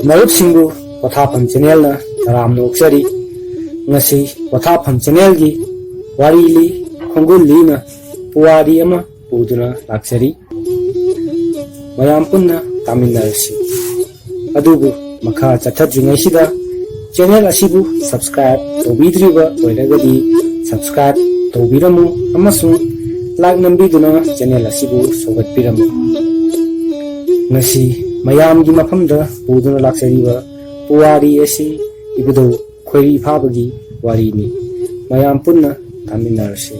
ꯃꯔꯨꯞꯁꯤꯡꯕꯨ ꯄꯣꯊꯥꯐꯝ ꯆꯦꯅꯦꯜꯅ ꯇꯔꯥꯝꯅ ꯑꯣꯛꯆꯔꯤ꯫ ꯉꯁꯤ ꯄꯣꯊꯥꯐꯝ ꯆꯦꯅꯦꯜꯒꯤ ꯋꯥꯔꯤ ꯂꯤ ꯈꯣꯡꯒꯨꯜ ꯂꯤꯅ ꯄꯨꯋꯥꯔꯤ ꯑꯃ ꯄꯨꯗꯨꯅ ꯂꯥꯛꯆꯔꯤ꯫ ꯃꯌꯥꯝ ꯄꯨꯟꯅ ꯇꯥꯃꯤꯟꯅꯔꯁꯤ꯫ ꯑꯗꯨꯕꯨ ꯃꯈꯥ ꯆꯠꯊꯗ꯭ꯔꯤꯉꯩꯁꯤꯗ ꯆꯦꯅꯦꯜ ꯑꯁꯤꯕꯨ ꯁꯕꯁꯀ꯭ꯔꯥꯏꯕ ꯇꯧꯕꯤꯗ꯭ꯔꯤꯕ ꯑꯣꯏꯔꯒꯗꯤ ꯁꯕꯁꯀ꯭ꯔꯥꯏꯕ ꯇꯧꯕꯤꯔꯝꯃꯨ ꯑꯃꯁꯨꯡ ꯂꯥꯏꯛ ꯅꯝꯕꯤꯗꯨꯅ ꯆꯦꯅꯦꯜ ꯑꯁꯤꯕꯨ ꯁꯧꯒꯠꯄꯤꯔꯝꯃꯨ꯫ ꯉꯁꯤ ꯃꯌꯥꯝꯒꯤ ꯃꯐꯝꯗ ꯄꯨꯗꯨꯅ ꯂꯥꯛꯆꯔꯤꯕ ꯄꯨꯋꯥꯔꯤ ꯑꯁꯤ ꯏꯕꯨꯙꯧ ꯈꯣꯏꯔꯤ ꯐꯥꯕꯒꯤ ꯋꯥꯔꯤꯅꯤ꯫ ꯃꯌꯥꯝ ꯄꯨꯟꯅ ꯇꯥꯃꯤꯟꯅꯔꯁꯤ꯫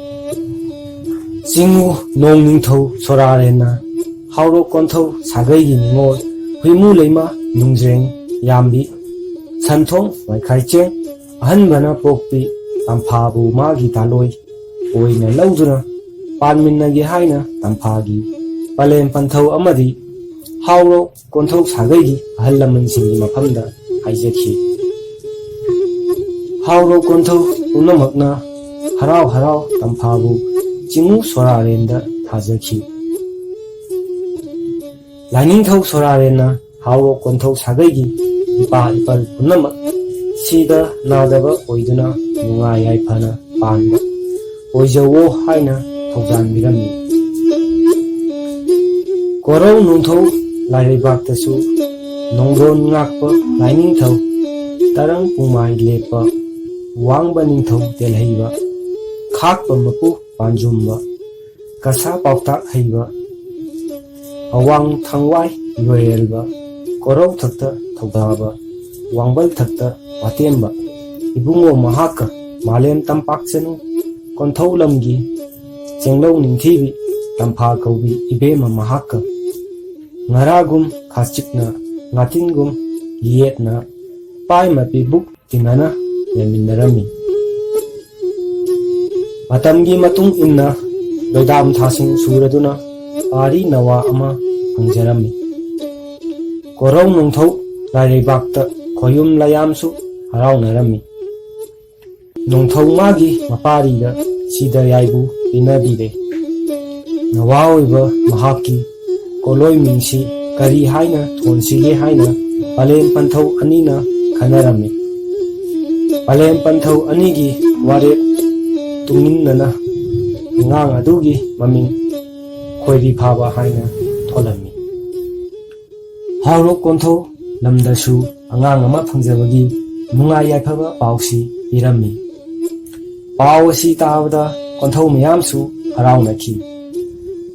ꯆꯤꯉꯨ ꯅꯣꯡ ꯅꯤꯡꯊꯧ ꯁꯣꯔꯥꯔꯦꯟꯅ ꯍꯥꯎꯔꯣꯛ ꯀꯣꯟꯊꯧ ꯁꯥꯒꯩꯒꯤ ꯅꯤꯉꯣꯜ ꯍꯨꯏꯃꯨ ꯂꯩꯃ ꯅꯨꯡꯖ꯭ꯔꯦꯡ ꯌꯥꯝꯕꯤ ꯁꯟꯊꯣꯡ ꯋꯥꯏꯈꯥꯏꯆꯦꯡ ꯑꯍꯟꯕꯅ ꯄꯣꯛꯄꯤ ꯇꯝꯐꯥꯕꯨ ꯃꯥꯒꯤ ꯗꯥꯂꯣꯏ ꯑꯣꯏꯅ ꯂꯧꯗꯨꯅ ꯄꯥꯟꯃꯤꯟꯅꯒꯦ ꯍꯥꯏꯅ ꯇꯝꯐꯥꯒꯤ ꯄꯂꯦꯝ ꯄꯟꯊꯧ ꯑꯃꯗꯤ ꯍꯥꯎꯔꯣꯛ ꯀꯣꯟꯊꯧ ꯁꯥꯒꯩꯒꯤ ꯑꯍꯜ ꯂꯃꯟꯁꯤꯡꯒꯤ ꯃꯐꯝꯗ ꯍꯥꯏꯖꯈꯤ꯫ ꯍꯥꯎꯔꯣꯛ ꯀꯣꯟꯊꯧ ꯄꯨꯝꯅꯃꯛꯅ ꯍꯔꯥꯎ ꯍꯔꯥꯎ ꯇꯝꯐꯥꯕꯨ ꯆꯤꯉꯨ ꯁꯣꯔꯥꯔꯦꯟꯗ ꯊꯥꯖꯈꯤ꯫ ꯂꯥꯏꯅꯤꯡꯊꯧ ꯁꯣꯔꯥꯔꯦꯟꯅ ꯍꯥꯎꯔꯣꯛ ꯀꯣꯟꯊꯧ ꯁꯥꯒꯩꯒꯤ ꯏꯄꯥ ꯏꯄꯜ ꯄꯨꯝꯅꯃꯛ ꯁꯤꯗ ꯅꯥꯗꯕ ꯑꯣꯏꯗꯨꯅ ꯅꯨꯡꯉꯥꯏ ꯌꯥꯏꯐꯅ ꯄꯥꯟꯕ ꯑꯣꯏꯖꯋꯣ ꯍꯥꯏꯅ ꯊꯧꯖꯥꯟꯕꯤꯔꯝꯃꯤ꯫ ꯀꯣꯔꯧ ꯅꯣꯡꯊꯧ ꯂꯥꯏꯔꯩꯕꯥꯛꯇꯁꯨ ꯅꯣꯡꯗꯣꯟ ꯉꯥꯛꯄ ꯂꯥꯏꯅꯤꯡꯊꯧ ꯇꯔꯪ ꯄꯨꯡꯃꯥꯏ ꯂꯦꯞꯄ ꯋꯥꯡꯕ ꯅꯤꯡꯊꯧ ꯇꯦꯜꯍꯩꯕ ꯈꯥꯛꯄ ꯃꯄꯨ ꯄꯥꯟꯖꯨꯝꯕ ꯀꯁꯥ ꯄꯥꯎꯇꯥꯛ ꯍꯩꯕ ꯑꯋꯥꯡ ꯊꯪꯋꯥꯏ ꯂꯣꯏꯔꯦꯜꯕ ꯀꯣꯔꯧ ꯊꯛꯇ ꯊꯧꯗꯥꯕ ꯋꯥꯡꯕꯜ ꯊꯛꯇ ꯋꯥꯇꯦꯝꯕ ꯏꯕꯨꯡꯉꯣ ꯃꯍꯥꯛꯀ ꯃꯥꯂꯦꯝ ꯇꯝꯄꯥꯛꯆꯅꯨ ꯀꯣꯟꯊꯧ ꯂꯝꯒꯤ ꯆꯦꯡꯂꯧ ꯅꯤꯡꯊꯤꯕꯤ ꯇꯝꯐꯥ ꯀꯧꯕꯤ ꯏꯕꯦꯝꯃ ꯃꯍꯥꯛꯀ ꯉꯔꯥꯒꯨꯝ ꯈꯥꯆꯤꯛꯅ ꯉꯥꯇꯤꯟꯒꯨꯝ ꯌꯦꯠꯅ ꯄꯥꯏꯃꯄꯤ ꯕꯨꯛ ꯇꯤꯟꯅꯅ ꯂꯩꯃꯤꯟꯅꯔꯝꯃꯤ꯫ ꯃꯇꯝꯒꯤ ꯃꯇꯨꯡ ꯏꯟꯅ ꯂꯣꯏꯗꯥꯝ ꯊꯥꯁꯤꯡ ꯁꯨꯔꯗꯨꯅ ꯄꯥꯔꯤ ꯅꯋꯥ ꯑꯃ ꯐꯪꯖꯔꯝꯃꯤ꯫ ꯀꯣꯔꯧ ꯅꯣꯡꯊꯧ ꯂꯥꯏꯔꯩꯕꯥꯛꯇ ꯈꯣꯌꯨꯝ ꯂꯌꯥꯝꯁꯨ ꯍꯔꯥꯎꯅꯔꯝꯃꯤ꯫ ꯅꯣꯡꯊꯧ ꯃꯥꯒꯤ ꯃꯄꯥꯔꯤꯗ ꯁꯤꯗ ꯌꯥꯏꯕꯨ ꯄꯤꯅꯕꯤꯔꯦ꯫ ꯅꯋꯥ ꯑꯣꯏꯕ ꯃꯍꯥꯛꯀꯤ ꯀꯣꯂꯣꯏꯃꯤꯡꯁꯤ ꯀꯔꯤ ꯍꯥꯏꯅ ꯊꯣꯟꯁꯤꯒꯦ ꯍꯥꯏꯅ ꯄꯂꯦꯝ ꯄꯟꯊꯧ ꯑꯅꯤꯅ ꯈꯟꯅꯔꯝꯃꯤ꯫ ꯄꯂꯦꯝ ꯄꯟꯊꯧ ꯑꯅꯤꯒꯤ ꯋꯥꯔꯦꯞ ꯇꯨꯡꯏꯟꯅꯅ ꯑꯉꯥꯡ ꯑꯗꯨꯒꯤ ꯃꯃꯤꯡ ꯈꯣꯏꯔꯤ ꯐꯥꯕ ꯍꯥꯏꯅ ꯊꯣꯜꯂꯝꯃꯤ꯫ ꯍꯥꯎꯔꯣꯛ ꯀꯣꯟꯊꯧ ꯂꯝꯗꯁꯨ ꯑꯉꯥꯡ ꯑꯃ ꯐꯪꯖꯕꯒꯤ ꯅꯨꯡꯉꯥꯏ ꯌꯥꯏꯐꯕ ꯄꯥꯎꯁꯤ ꯄꯤꯔꯝꯃꯤ꯫ ꯄꯥꯎ ꯑꯁꯤ ꯇꯥꯕꯗ ꯀꯣꯟꯊꯧ ꯃꯌꯥꯝꯁꯨ ꯍꯔꯥꯎꯅꯈꯤ꯫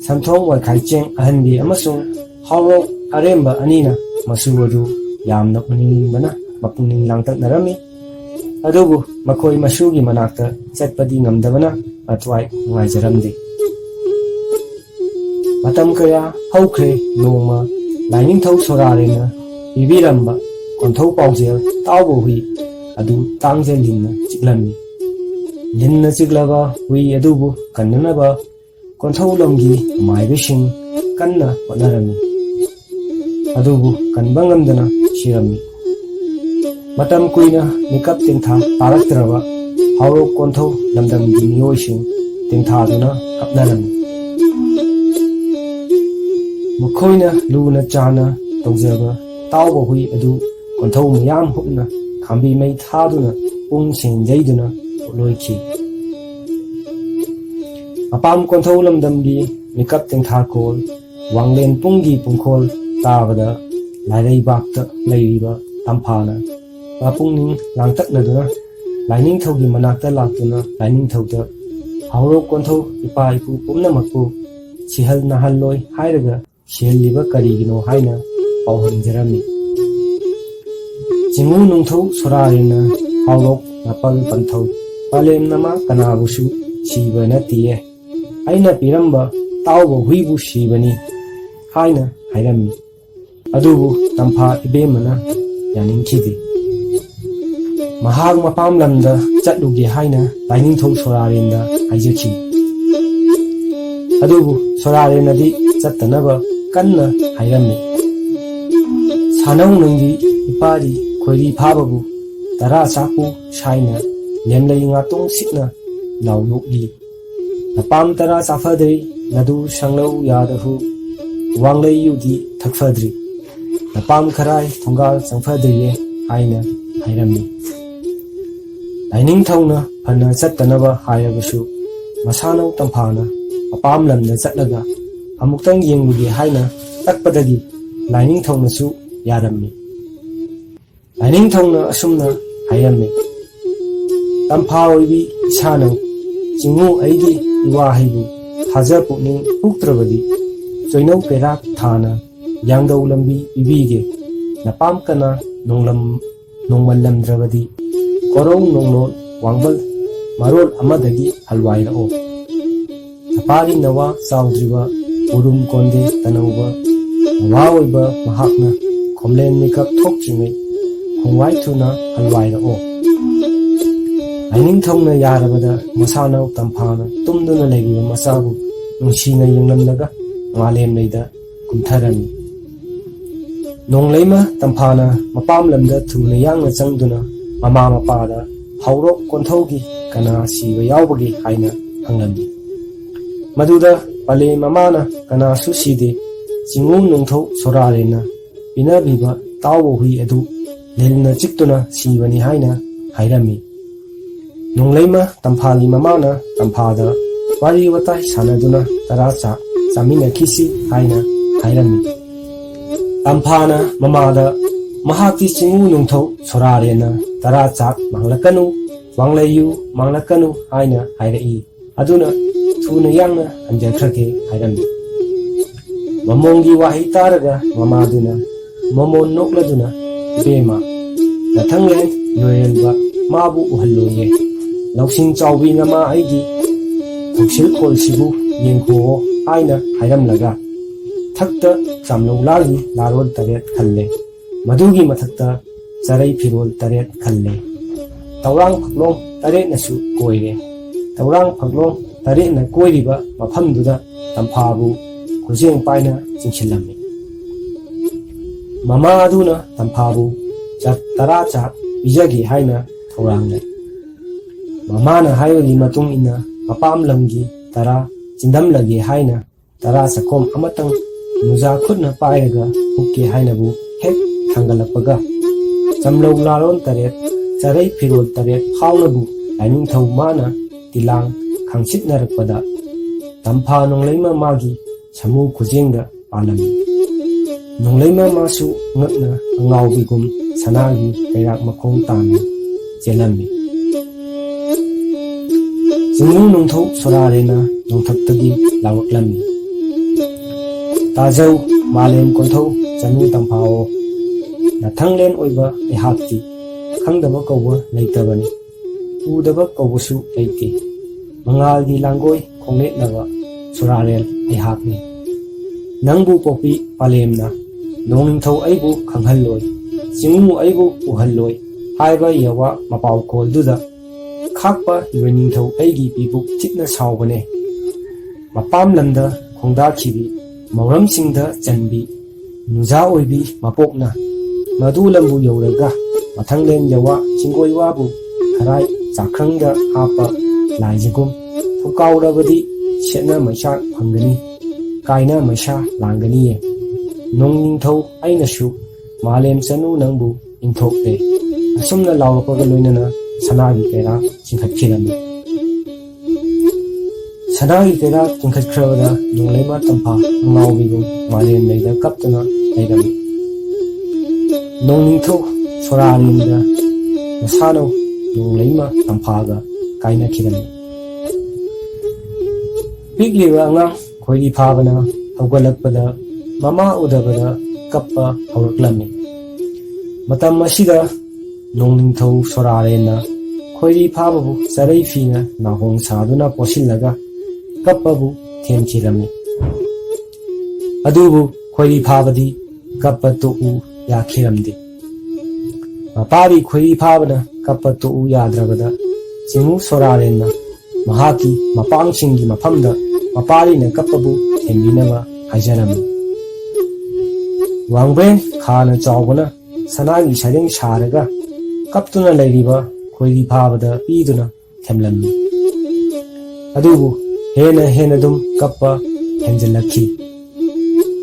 ꯁꯟꯊꯣꯡ ꯋꯥꯏꯈꯥꯏꯆꯦꯡ ꯑꯍꯟꯕꯤ ꯑꯃꯁꯨꯡ ꯍꯥꯎꯔꯣꯛ ꯑꯔꯦꯝꯕ ꯑꯅꯤꯅ ꯃꯁꯨ ꯑꯗꯨ ꯌꯥꯝꯅ ꯎꯅꯤꯡꯕꯅ ꯃꯄꯨꯡꯅꯤꯡ ꯂꯥꯡꯇꯛꯅꯔꯝꯃꯤ꯫ ꯑꯗꯨꯕꯨ ꯃꯈꯣꯏ ꯃꯁꯨꯒꯤ ꯃꯅꯥꯛꯇ ꯆꯠꯄꯗꯤ ꯉꯝꯗꯕꯅ ꯃꯊ꯭ꯋꯥꯏ ꯅꯨꯡꯉꯥꯏꯖꯔꯝꯗꯦ꯫ ꯃꯇꯝ ꯀꯌꯥ ꯍꯧꯈ꯭ꯔꯦ ꯅꯣꯡꯃ ꯂꯥꯏꯅꯤꯡꯊꯧ ꯁꯣꯔꯥꯔꯦꯟꯅ ꯄꯤꯕꯤꯔꯝꯕ ꯀꯣꯟꯊꯧ ꯄꯥꯎꯖꯦꯜ ꯇꯥꯎꯕ ꯍꯨꯏ ꯑꯗꯨ ꯇꯥꯡꯖ ꯂꯤꯟꯅ ꯆꯤꯛꯂꯝꯃꯤ꯫ ꯂꯤꯟꯅ ꯆꯤꯛꯂꯕ ꯍꯨꯏ ꯑꯗꯨꯕꯨ ꯀꯟꯅꯅꯕ ꯀꯣꯟꯊꯧ ꯂꯝꯒꯤ ꯃꯥꯏꯕꯁꯤꯡ ꯀꯟꯅ ꯍꯣꯠꯅꯔꯝꯃꯤ꯫ ꯑꯗꯨꯕꯨ ꯀꯟꯕ ꯉꯝꯗꯅ ꯁꯤꯔꯝꯃꯤ꯫ ꯃꯇꯝ ꯀꯨꯏꯅ ꯃꯤꯀꯞ ꯇꯦꯡꯊꯥ ꯇꯥꯔꯛꯇ꯭ꯔꯕ ꯍꯥꯎꯔꯣꯛ ꯀꯣꯟꯊꯧ ꯂꯝꯗꯝꯒꯤ ꯃꯤꯑꯣꯏꯁꯤꯡ ꯇꯦꯡꯊꯥꯗꯨꯅ ꯀꯞꯅꯔꯝꯃꯤ꯫ ꯃꯈꯣꯏꯅ ꯂꯨꯅ ꯆꯥꯟꯅ ꯇꯧꯖꯕ ꯇꯥꯎꯕ ꯍꯨꯏ ꯑꯗꯨ ꯀꯣꯟꯊꯧ ꯃꯌꯥꯝ ꯍꯨꯞꯅ ꯈꯥꯝꯕꯤ ꯃꯩ ꯊꯥꯗꯨꯅ ꯄꯨꯡ ꯁꯦꯟ ꯌꯩꯗꯨꯅ ꯄꯣꯠꯂꯣꯏꯈꯤ꯫ ꯑꯄꯥꯝ ꯀꯣꯟꯊꯧ ꯂꯝꯗꯝꯒꯤ ꯃꯤꯀꯞ ꯇꯦꯡꯊꯥꯀꯣꯜ ꯋꯥꯡꯂꯦꯟ ꯄꯨꯡꯒꯤ ꯄꯨꯡꯈꯣꯜ ꯇꯥꯕꯗ ꯂꯥꯏꯔꯩꯕꯥꯛꯇ ꯂꯩꯔꯤꯕ ꯇꯝꯐꯥꯅ ꯃꯄꯨꯡꯅꯤꯡ ꯂꯥꯡꯇꯛꯅꯗꯨꯅ ꯂꯥꯏꯅꯤꯡꯊꯧꯒꯤ ꯃꯅꯥꯛꯇ ꯂꯥꯛꯇꯨꯅ ꯂꯥꯏꯅꯤꯡꯊꯧꯗ ꯍꯥꯎꯔꯣꯛ ꯀꯣꯟꯊꯧ ꯏꯄꯥ ꯏꯄꯨ ꯄꯨꯝꯅꯃꯛꯄꯨ ꯁꯤꯍꯜ ꯅꯥꯍꯜꯂꯣꯏ ꯍꯥꯏꯔꯒ ꯁꯤꯍꯜꯂꯤꯕ ꯀꯔꯤꯒꯤꯅꯣ ꯍꯥꯏꯅ ꯄꯥꯎꯍꯟꯖꯔꯝꯃꯤ꯫ ꯆꯤꯉꯨ ꯅꯣꯡꯊꯧ ꯁꯣꯔꯥꯔꯦꯟꯅ ꯍꯥꯎꯔꯣꯛ ꯃꯄꯜ ꯄꯟꯊꯧ ꯄꯂꯦꯝ ꯅꯃꯥ ꯀꯅꯥꯕꯨꯁꯨ ꯁꯤꯕ ꯅꯠꯇꯤꯌꯦ ꯑꯩꯅ ꯄꯤꯔꯝꯕ ꯇꯥꯎꯕ ꯍꯨꯏꯕꯨ ꯁꯤꯕꯅꯤ ꯍꯥꯏꯅ ꯍꯥꯏꯔꯝꯃꯤ꯫ ꯑꯗꯨꯕꯨ ꯇꯝꯐꯥ ꯏꯕꯦꯝꯃꯅ ꯌꯥꯅꯤꯡꯈꯤꯗꯦ꯫ ꯃꯍꯥꯛ ꯃꯄꯥꯝ ꯂꯝꯗ ꯆꯠꯂꯨꯒꯦ ꯍꯥꯏꯅ ꯂꯥꯏꯅꯤꯡꯊꯧ ꯁꯣꯔꯥꯔꯦꯟꯗ ꯍꯥꯏꯖꯈꯤ꯫ ꯑꯗꯨꯕꯨ ꯁꯣꯔꯥꯔꯦꯟꯅꯗꯤ ꯆꯠꯇꯅꯕ ꯀꯟꯅ ꯍꯥꯏꯔꯝꯃꯤ꯫ ꯁꯥꯅꯧ ꯅꯪꯒꯤ ꯏꯄꯥꯔꯤ ꯈꯣꯏꯔꯤ ꯐꯥꯕꯕꯨ ꯇꯔꯥ ꯆꯥꯛꯄꯨ ꯁꯥꯏꯅ ꯂꯦꯝꯂꯩ ꯉꯥꯇꯣꯡ ꯁꯤꯛꯅ ꯂꯥꯎꯂꯣꯛꯂꯤ ꯅꯄꯥꯝ ꯇꯔꯥ ꯆꯥꯐꯗ꯭ꯔꯤ ꯅꯗꯨ ꯁꯪꯂꯧ ꯌꯥꯗꯍꯨ ꯋꯥꯡꯂꯩ ꯌꯨꯗꯤ ꯊꯛꯐꯗ꯭ꯔꯤ napam kharai thongal changphadriye haina hairami laining thongna phana chattanaba hairabasu masanau tamphana apam lamna chatlaga amuktang yenglugi haina takpadagi laining thongna su yarammi laining thongna asumna hairami tampa oibi isana jingu aigi iwa haibu haja pukning puktrabadi choinau perak thana yangdau lambi ibige napam kana nongmal lamdrabadi korong nonglol wangbal marol amadagi halwai rao tapari nawa chaudriba urum konde tanauba nawa oiba mahakna khomlen makeup thokjingai khongwai thuna halwai rao laining thongna yarabada masana tamphana tumduna legiba masabu nungsina yenglamlaga ngalem leida kumtharami nongleima tamphana mapam lamda thuna yangna changduna mama mapada haurok konthogi kana siba yaubagi haina hanglami maduda pale mamana kana suside jingu nongthau sorarena pinabiba tawo hui adu lelna chiktuna sibani haina hairami nongleima tamphali mamana tamphada wari watai sanaduna taracha chamina khisi haina hairami tamphana mamada mahati chingu nongthau sorarena taracha manglakanu wanglayu manglakanu haina hairai aduna thuna yangna anjakhake hairami mamongi wahi taraga mamaduna mamon nokladuna bema nathanglen loyelba mabu uhalloye lausing chawbi ngama aigi thoksil kolsibu yengkho haina hairamlaga thakta chamlolali larol taret khalle madugi mathakta charai phirol taret khalle tawrang phaklong taret nasu koire tawrang phaklong taret na koiriba maphamduda tamphabu khujeng paina chingchilami mama aduna tamphabu chak tara chak bijagi haina thawrangle mamana hayogi matung ina mapam lamgi tara chindam lagi haina tara sakom amatang nuja khutna pairaga hukki hainabu hek thangalapaga chamlo laron taret charai phirol taret phawnabu laining thau mana tilang khangsit narakpada tampha nongleima magi samu khujengda palami nongleima masu ngakna angawbigum sanagi kairak makhong tana chelami jingu nongthau sorarena nongthaktagi lawaklami tajau malem konthau chanu tamphao nathanglen oiba ehakti khangdaba kawba leitabani udaba kawbusu leite mangalgi langoi khonglet naga sorarel ehakni nangbu popi palemna nongthau aibu khanghalloi jingu aibu uhalloi haiba yawa mapau kol duda khakpa iwaningthau aigi pibuk chitna saubane mapam lamda khongda khibi mauramsingda chanbi nuja oibi mapokna madu lambu yauraga mathanglen yawa chingoi wabu kharai chakhrangda hapa laijigum thukaurabadi setna maisa phangani kaina maisa langani nongningthau ainasu malem chanu nangbu ingthokte asumna lawrapaga loinana sanagi kaira chingkhatkirami sanagi kaira chingkhatkrabada nongleima tampha ngawbigum malem leida kaptana leirami nongningthau sorarinda masano nongleima tamphaga kainakhirami pigliba angang khoiri phabana hawgalakpada mama udabada kappa hawraklami matam asida nongningthau sorarena khoiri phababu charai fina nahong saduna posillaga kappabu themchirami adubu khoiri phabadi kappa tu yakhiramdi mapari khoiri phabana kappa tu yadrabada jingu sorarena mahaki mapangsingi maphamda mapari na kappabu thembinaba hajarami wangben khana chawbana sanagi sareng saraga kaptuna leiriba khoiri phabada piduna themlammi adubu hena dum kappa henjalakhi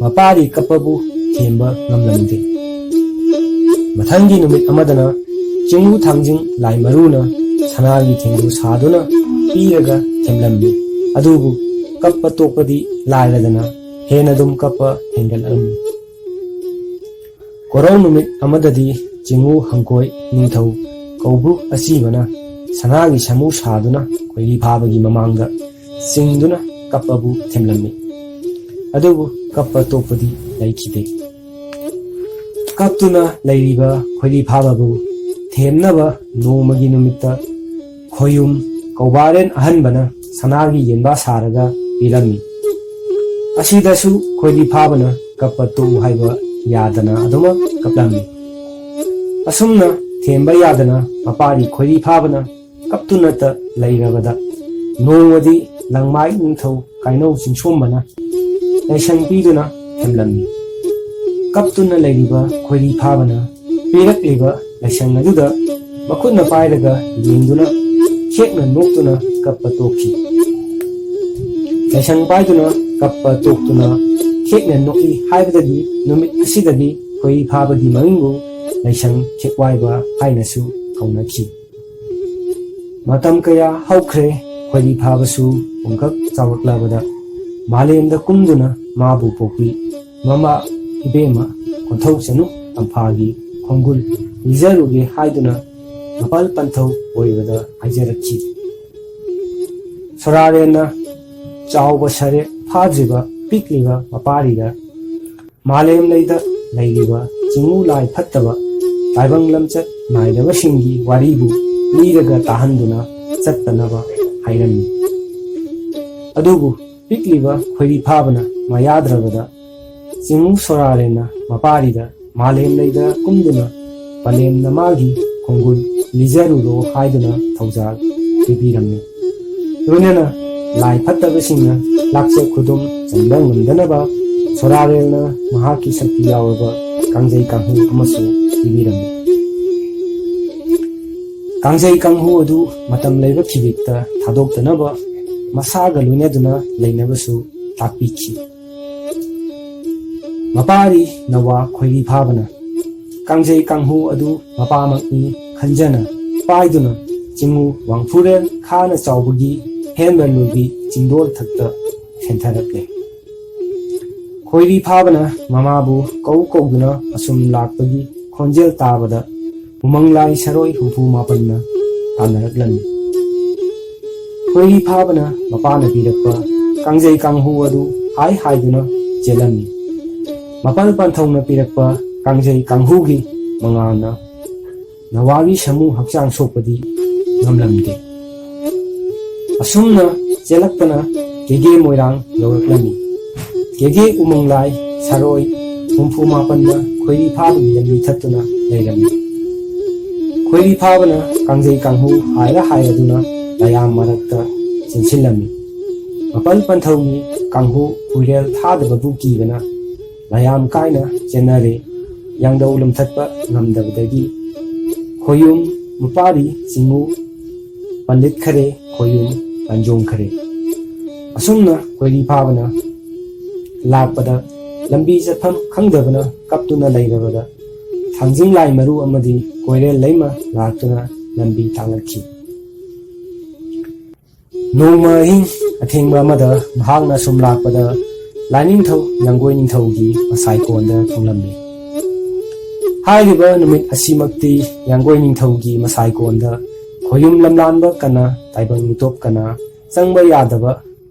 mapari kappabu themba ngamlamde ꯃꯊꯪꯒꯤ ꯅꯨꯃꯤꯠ ꯑꯃꯗꯅ ꯆꯤꯡꯎ ꯊꯥꯡꯖꯤꯡ ꯂꯥꯏ ꯃꯔꯨꯅ ꯁꯅꯥꯒꯤ ꯊꯦꯡꯒꯨ ꯁꯥꯗꯨꯅ ꯄꯤꯔꯒ ꯊꯦꯝꯂꯝꯃꯤ꯫ ꯑꯗꯨꯕꯨ ꯀꯞꯄ ꯇꯣꯛꯄꯗꯤ ꯂꯥꯏꯔꯗꯅ ꯍꯦꯟꯅ ꯑꯗꯨꯝ ꯀꯞꯄ ꯍꯦꯟꯒꯠꯂꯝꯃꯤ꯫ ꯀꯣꯔꯧ ꯅꯨꯃꯤꯠ ꯑꯃꯗꯗꯤ ꯆꯤꯡꯎ ꯍꯪꯀꯣꯏ ꯅꯤꯡꯊꯧ ꯀꯧꯕ꯭ꯔꯨ ꯑꯆꯤꯕꯅ ꯁꯅꯥꯒꯤ ꯁꯥꯃꯨ ꯁꯥꯗꯨꯅ ꯈꯣꯏꯔꯤ ꯐꯥꯕꯒꯤ ꯃꯃꯥꯡꯗ ꯆꯤꯡꯗꯨꯅ ꯀꯞꯄꯕꯨ ꯊꯦꯝꯂꯝꯃꯤ꯫ ꯑꯗꯨꯕꯨ ꯀꯞꯄ ꯇꯣꯛꯄꯗꯤ ꯂꯩꯈꯤꯗꯦ꯫ ꯀꯞꯇꯨꯅ ꯂꯩꯔꯤꯕ ꯈꯣꯏꯔꯤ ꯐꯥꯕꯕꯨ ꯊꯦꯝꯅꯕ ꯅꯣꯡꯃꯒꯤ ꯅꯨꯃꯤꯠꯇ ꯈꯣꯌꯨꯝ ꯀꯧꯕꯥꯔꯦꯟ ꯑꯍꯟꯕꯅ ꯁꯅꯥꯒꯤ ꯌꯦꯟꯕꯥ ꯁꯥꯔꯒ ꯄꯤꯔꯝꯃꯤ꯫ ꯑꯁꯤꯗꯁꯨ ꯈꯣꯏꯔꯤ ꯐꯥꯕꯅ ꯀꯞꯄ ꯇꯣꯛꯎ ꯍꯥꯏꯕ ꯌꯥꯗꯅ ꯑꯗꯨꯃꯛ ꯀꯞꯂꯝꯃꯤ꯫ ꯑꯁꯨꯝꯅ ꯊꯦꯝꯕ ꯌꯥꯗꯅ ꯃꯄꯥꯔꯤ ꯈꯣꯏꯔꯤ ꯐꯥꯕꯅ ꯀꯞꯇꯨꯅꯇ ꯂꯩꯔꯕꯗ ꯅꯣꯡꯃꯗꯤ ꯂꯪꯃꯥꯏ ꯅꯤꯡꯊꯧ ꯀꯥꯏꯅꯧ ꯆꯤꯡꯁꯣꯝꯕꯅ ꯂꯥꯏꯁꯪ ꯄꯤꯗꯨꯅ ꯊꯦꯝꯂꯝꯃꯤ꯫ ꯀꯞꯇꯨꯅ ꯂꯩꯔꯤꯕ ꯈꯣꯏꯔꯤ ꯐꯥꯕꯅ ꯄꯤꯔꯛꯂꯤꯕ ꯂꯥꯏꯁꯪ ꯑꯗꯨꯗ ꯃꯈꯨꯠꯅ ꯄꯥꯏꯔꯒ ꯌꯦꯡꯗꯨꯅ ꯈꯦꯛꯅ ꯅꯣꯛꯇꯨꯅ ꯀꯞꯄ ꯇꯣꯛꯈꯤ꯫ ꯂꯥꯏꯁꯪ ꯄꯥꯏꯗꯨꯅ ꯀꯞꯄ ꯇꯣꯛꯇꯨꯅ ꯈꯦꯛꯅ ꯅꯣꯛꯏ ꯍꯥꯏꯕꯗꯒꯤ ꯅꯨꯃꯤꯠ ꯑꯁꯤꯗꯒꯤ ꯈꯣꯏꯔꯤ ꯐꯥꯕꯒꯤ ꯃꯃꯤꯡꯕꯨ ꯂꯥꯏꯁꯪ ꯈꯦꯛꯋꯥꯏꯕ ꯍꯥꯏꯅꯁꯨ ꯀꯧꯅꯈꯤ꯫ ꯃꯇꯝ ꯀꯌꯥ ꯍꯧꯈ꯭ꯔꯦ꯫ ꯈꯣꯏꯔꯤ ꯐꯥꯕꯁꯨ ꯄꯨꯡꯀꯛ ꯆꯥꯎꯔꯛꯂꯕꯗ ꯃꯥꯂꯦꯝꯗ ꯀꯨꯝꯗꯨꯅ ꯃꯥꯕꯨ ꯄꯣꯛꯄꯤ ꯃꯃꯥ ꯏꯕꯦꯝꯃ ꯀꯣꯟꯊꯧ ꯇꯝꯐꯥꯒꯤ ꯈꯣꯡꯒꯨꯜ ꯂꯤꯖꯔꯨꯒꯦ ꯍꯥꯏꯗꯨꯅ ꯃꯄꯥꯜ ꯄꯟꯊꯧ ꯑꯣꯏꯕꯗ ꯍꯥꯏꯖꯔꯛꯈꯤ꯫ ꯁꯣꯔꯥꯔꯦꯟꯅ ꯆꯥꯎꯕ ꯁꯔꯦꯞ ꯐꯥꯗ꯭ꯔꯤꯕ ꯄꯤꯛꯂꯤꯕ ꯃꯄꯥꯔꯤꯗ ꯃꯥꯂꯦꯝ ꯂꯩꯗ ꯂꯩꯔꯤꯕ ꯆꯤꯡꯎ ꯂꯥꯏ ꯐꯠꯇꯕ ꯇꯥꯏꯕꯪ ꯂꯝꯆꯠ ꯅꯥꯏꯗꯕꯁꯤꯡꯒꯤ ꯋꯥꯔꯤꯕꯨ ꯂꯤꯔꯒ ꯇꯥꯍꯟꯗꯨꯅ ꯆꯠꯇꯅꯕ ꯍꯥꯏꯔꯝꯃꯤ꯫ ꯑꯗꯨꯕꯨ ꯄꯤꯛꯂꯤꯕ ꯈꯣꯏꯔꯤ ꯐꯥꯕꯅ ꯃꯌꯥꯗ꯭ꯔꯕꯗ ꯆꯤꯡꯎ ꯁꯣꯔꯥꯔꯦꯟꯅ ꯃꯄꯥꯔꯤꯗ ꯃꯥꯂꯦꯝ ꯂꯩꯗ ꯀꯨꯝꯗꯨꯅ ꯄꯂꯦꯝ ꯅꯃꯥꯒꯤ ꯈꯣꯡꯒꯨꯜ ꯂꯤꯖꯔꯨꯔꯣ ꯍꯥꯏꯗꯨꯅ ꯊꯧꯖꯥꯜ ꯄꯤꯕꯤꯔꯝꯃꯤ꯫ ꯂꯣꯏꯅꯅ ꯂꯥꯏ ꯐꯠꯇꯕꯁꯤꯡꯅ ꯂꯥꯛꯆ ꯈꯨꯗꯨꯝ ꯆꯟꯕ ꯉꯝꯗꯅꯕ ꯁꯣꯔꯥꯔꯦꯟꯅ ꯃꯍꯥꯛꯀꯤ ꯁꯛꯇꯤ ꯌꯥꯎꯔꯕ ꯀꯥꯡꯖꯩ ꯀꯥꯡꯍꯨ ꯑꯃꯁꯨ ꯄꯤꯕꯤꯔꯝꯃꯤ꯫ ꯀꯥꯡꯖꯩ ꯀꯥꯡꯍꯨ ꯑꯗꯨ ꯃꯇꯝ ꯂꯩꯕ ꯈꯤꯕꯤꯛꯇ ꯊꯥꯗꯣꯛꯇꯅꯕ ꯃꯁꯥꯒ ꯂꯣꯏꯅꯗꯨꯅ ꯂꯩꯅꯕꯁꯨ ꯇꯥꯛꯄꯤꯈꯤ꯫ ꯃꯄꯥꯔꯤ ꯅꯋꯥ ꯈꯣꯏꯔꯤ ꯐꯥꯕꯅ ꯀꯥꯡꯖꯩ ꯀꯥꯡꯍꯨ ꯑꯗꯨ ꯃꯄꯥꯃꯛꯅꯤ ꯈꯟꯖꯅ ꯄꯥꯏꯗꯨꯅ ꯆꯤꯡꯎ ꯋꯥꯡꯐꯨꯔꯦꯜ ꯈꯥꯅ ꯆꯥꯎꯕꯒꯤ ꯍꯦꯟꯕ ꯂꯣꯏꯕꯤ ꯆꯤꯡꯗꯣꯜ ꯊꯛꯇ ꯁꯦꯟꯊꯔꯛꯂꯦ꯫ ꯈꯣꯏꯔꯤ ꯐꯥꯕꯅ ꯃꯃꯥꯕꯨ ꯀꯧꯗꯨꯅ ꯑꯁꯨꯝ ꯂꯥꯛꯄꯒꯤ ꯈꯣꯟꯖꯦꯜ ꯇꯥꯕꯗ ꯎꯃꯪ ꯂꯥꯏ ꯁꯔꯣꯏ 64ꯅ ꯇꯥꯟꯅꯔꯛꯂꯝꯃꯤ꯫ ꯈꯣꯏꯔꯤ ꯐꯥꯕꯅ ꯃꯄꯥꯅ ꯄꯤꯔꯛꯄ ꯀꯥꯡꯖꯩ ꯀꯥꯡꯍꯨ ꯑꯗꯨ ꯍꯥꯏꯗꯨꯅ ꯆꯦꯜꯂꯝꯃꯤ꯫ ꯃꯄꯥꯜ ꯄꯟꯊꯧꯅ ꯄꯤꯔꯛꯄ ꯀꯥꯡꯖꯩ ꯀꯥꯡꯍꯨꯒꯤ ꯃꯉꯥꯜꯅ ꯅꯋꯥꯒꯤ ꯁꯥꯃꯨ ꯍꯛꯆꯥꯡ ꯁꯣꯛꯄꯗꯤ ꯉꯝꯂꯝꯗꯦ꯫ ꯑꯁꯨꯝꯅ ꯆꯦꯜꯂꯛꯄꯅ ꯀꯦꯒꯦ ꯃꯣꯏꯔꯥꯡ ꯌꯧꯔꯛꯂꯝꯃꯤ꯫ ꯀꯦꯒꯦ ꯎꯃꯪ ꯂꯥꯏ ꯁꯔꯣꯏ 64ꯅ ꯈꯣꯏꯔꯤ ꯐꯥꯕꯒꯤ ꯂꯝꯕꯤ ꯊꯠꯇꯨꯅ ꯂꯩꯔꯝꯃꯤ꯫ ꯈꯣꯏꯔꯤ ꯐꯥꯕꯅ ꯀꯥꯡꯖꯩ ꯀꯥꯡꯍꯨ ꯍꯥꯏꯔꯗꯨꯅ ꯂꯌꯥꯝ ꯃꯔꯛꯇ ꯆꯦꯟꯁꯤꯜꯂꯝꯃꯤ꯫ ꯃꯄꯥꯜ ꯄꯟꯊꯧꯒꯤ ꯀꯥꯡꯍꯨ ꯍꯨꯏꯔꯦꯜ ꯊꯥꯗꯕꯕꯨ ꯀꯤꯕꯅ ꯂꯌꯥꯝ ꯀꯥꯏꯅ ꯆꯦꯟꯅꯔꯦ꯫ ꯌꯥꯡꯗꯧ ꯂꯨꯝꯊꯠꯄ ꯉꯝꯗꯕꯗꯒꯤ ꯈꯣꯌꯨꯝ ꯃꯄꯥꯔꯤ ꯆꯤꯡꯎ ꯄꯟꯂꯤꯠꯈꯔꯦ ꯈꯣꯌꯨꯝ ꯄꯟꯖꯣꯡꯈꯔꯦ꯫ ꯑꯁꯨꯝꯅ ꯈꯣꯏꯔꯤ ꯐꯥꯕꯅ ꯂꯥꯛꯄꯗ ꯂꯝꯕꯤ ꯆꯠꯐꯝ ꯈꯪꯗꯕꯅ ꯀꯞꯇꯨꯅ ꯂꯩꯔꯕꯗ ꯊꯥꯡꯖꯤꯡ ꯂꯥꯏ ꯃꯔꯨ ꯑꯃꯗꯤ ꯀꯣꯏꯔꯦꯜ ꯂꯩꯃ ꯂꯥꯛꯇꯨꯅ ꯂꯝꯕꯤ ꯇꯥꯛꯂꯛꯈꯤ꯫ ꯅꯣꯡꯃ ꯑꯍꯤꯡ ꯑꯊꯦꯡꯕ ꯑꯃꯗ ꯃꯍꯥꯛꯅ ꯁꯨꯝ ꯂꯥꯛꯄꯗ ꯂꯥꯏꯅꯤꯡꯊꯧ ꯌꯥꯡꯒꯣꯏ ꯅꯤꯡꯊꯧꯒꯤ ꯃꯁꯥꯏꯀꯣꯟꯗ ꯊꯨꯡꯂꯝꯃꯤ꯫ ꯍꯥꯏꯔꯤꯕ ꯅꯨꯃꯤꯠ ꯑꯁꯤꯃꯛꯇꯤ ꯌꯥꯡꯒꯣꯏ ꯅꯤꯡꯊꯧꯒꯤ ꯃꯁꯥꯏꯀꯣꯟꯗ ꯈꯣꯌꯨꯝ ꯂꯝꯂꯥꯟꯕ ꯀꯅꯥ ꯇꯥꯏꯕꯪ ꯃꯤꯇꯣꯞ ꯀꯅꯥ ꯆꯪꯕ ꯌꯥꯗꯕ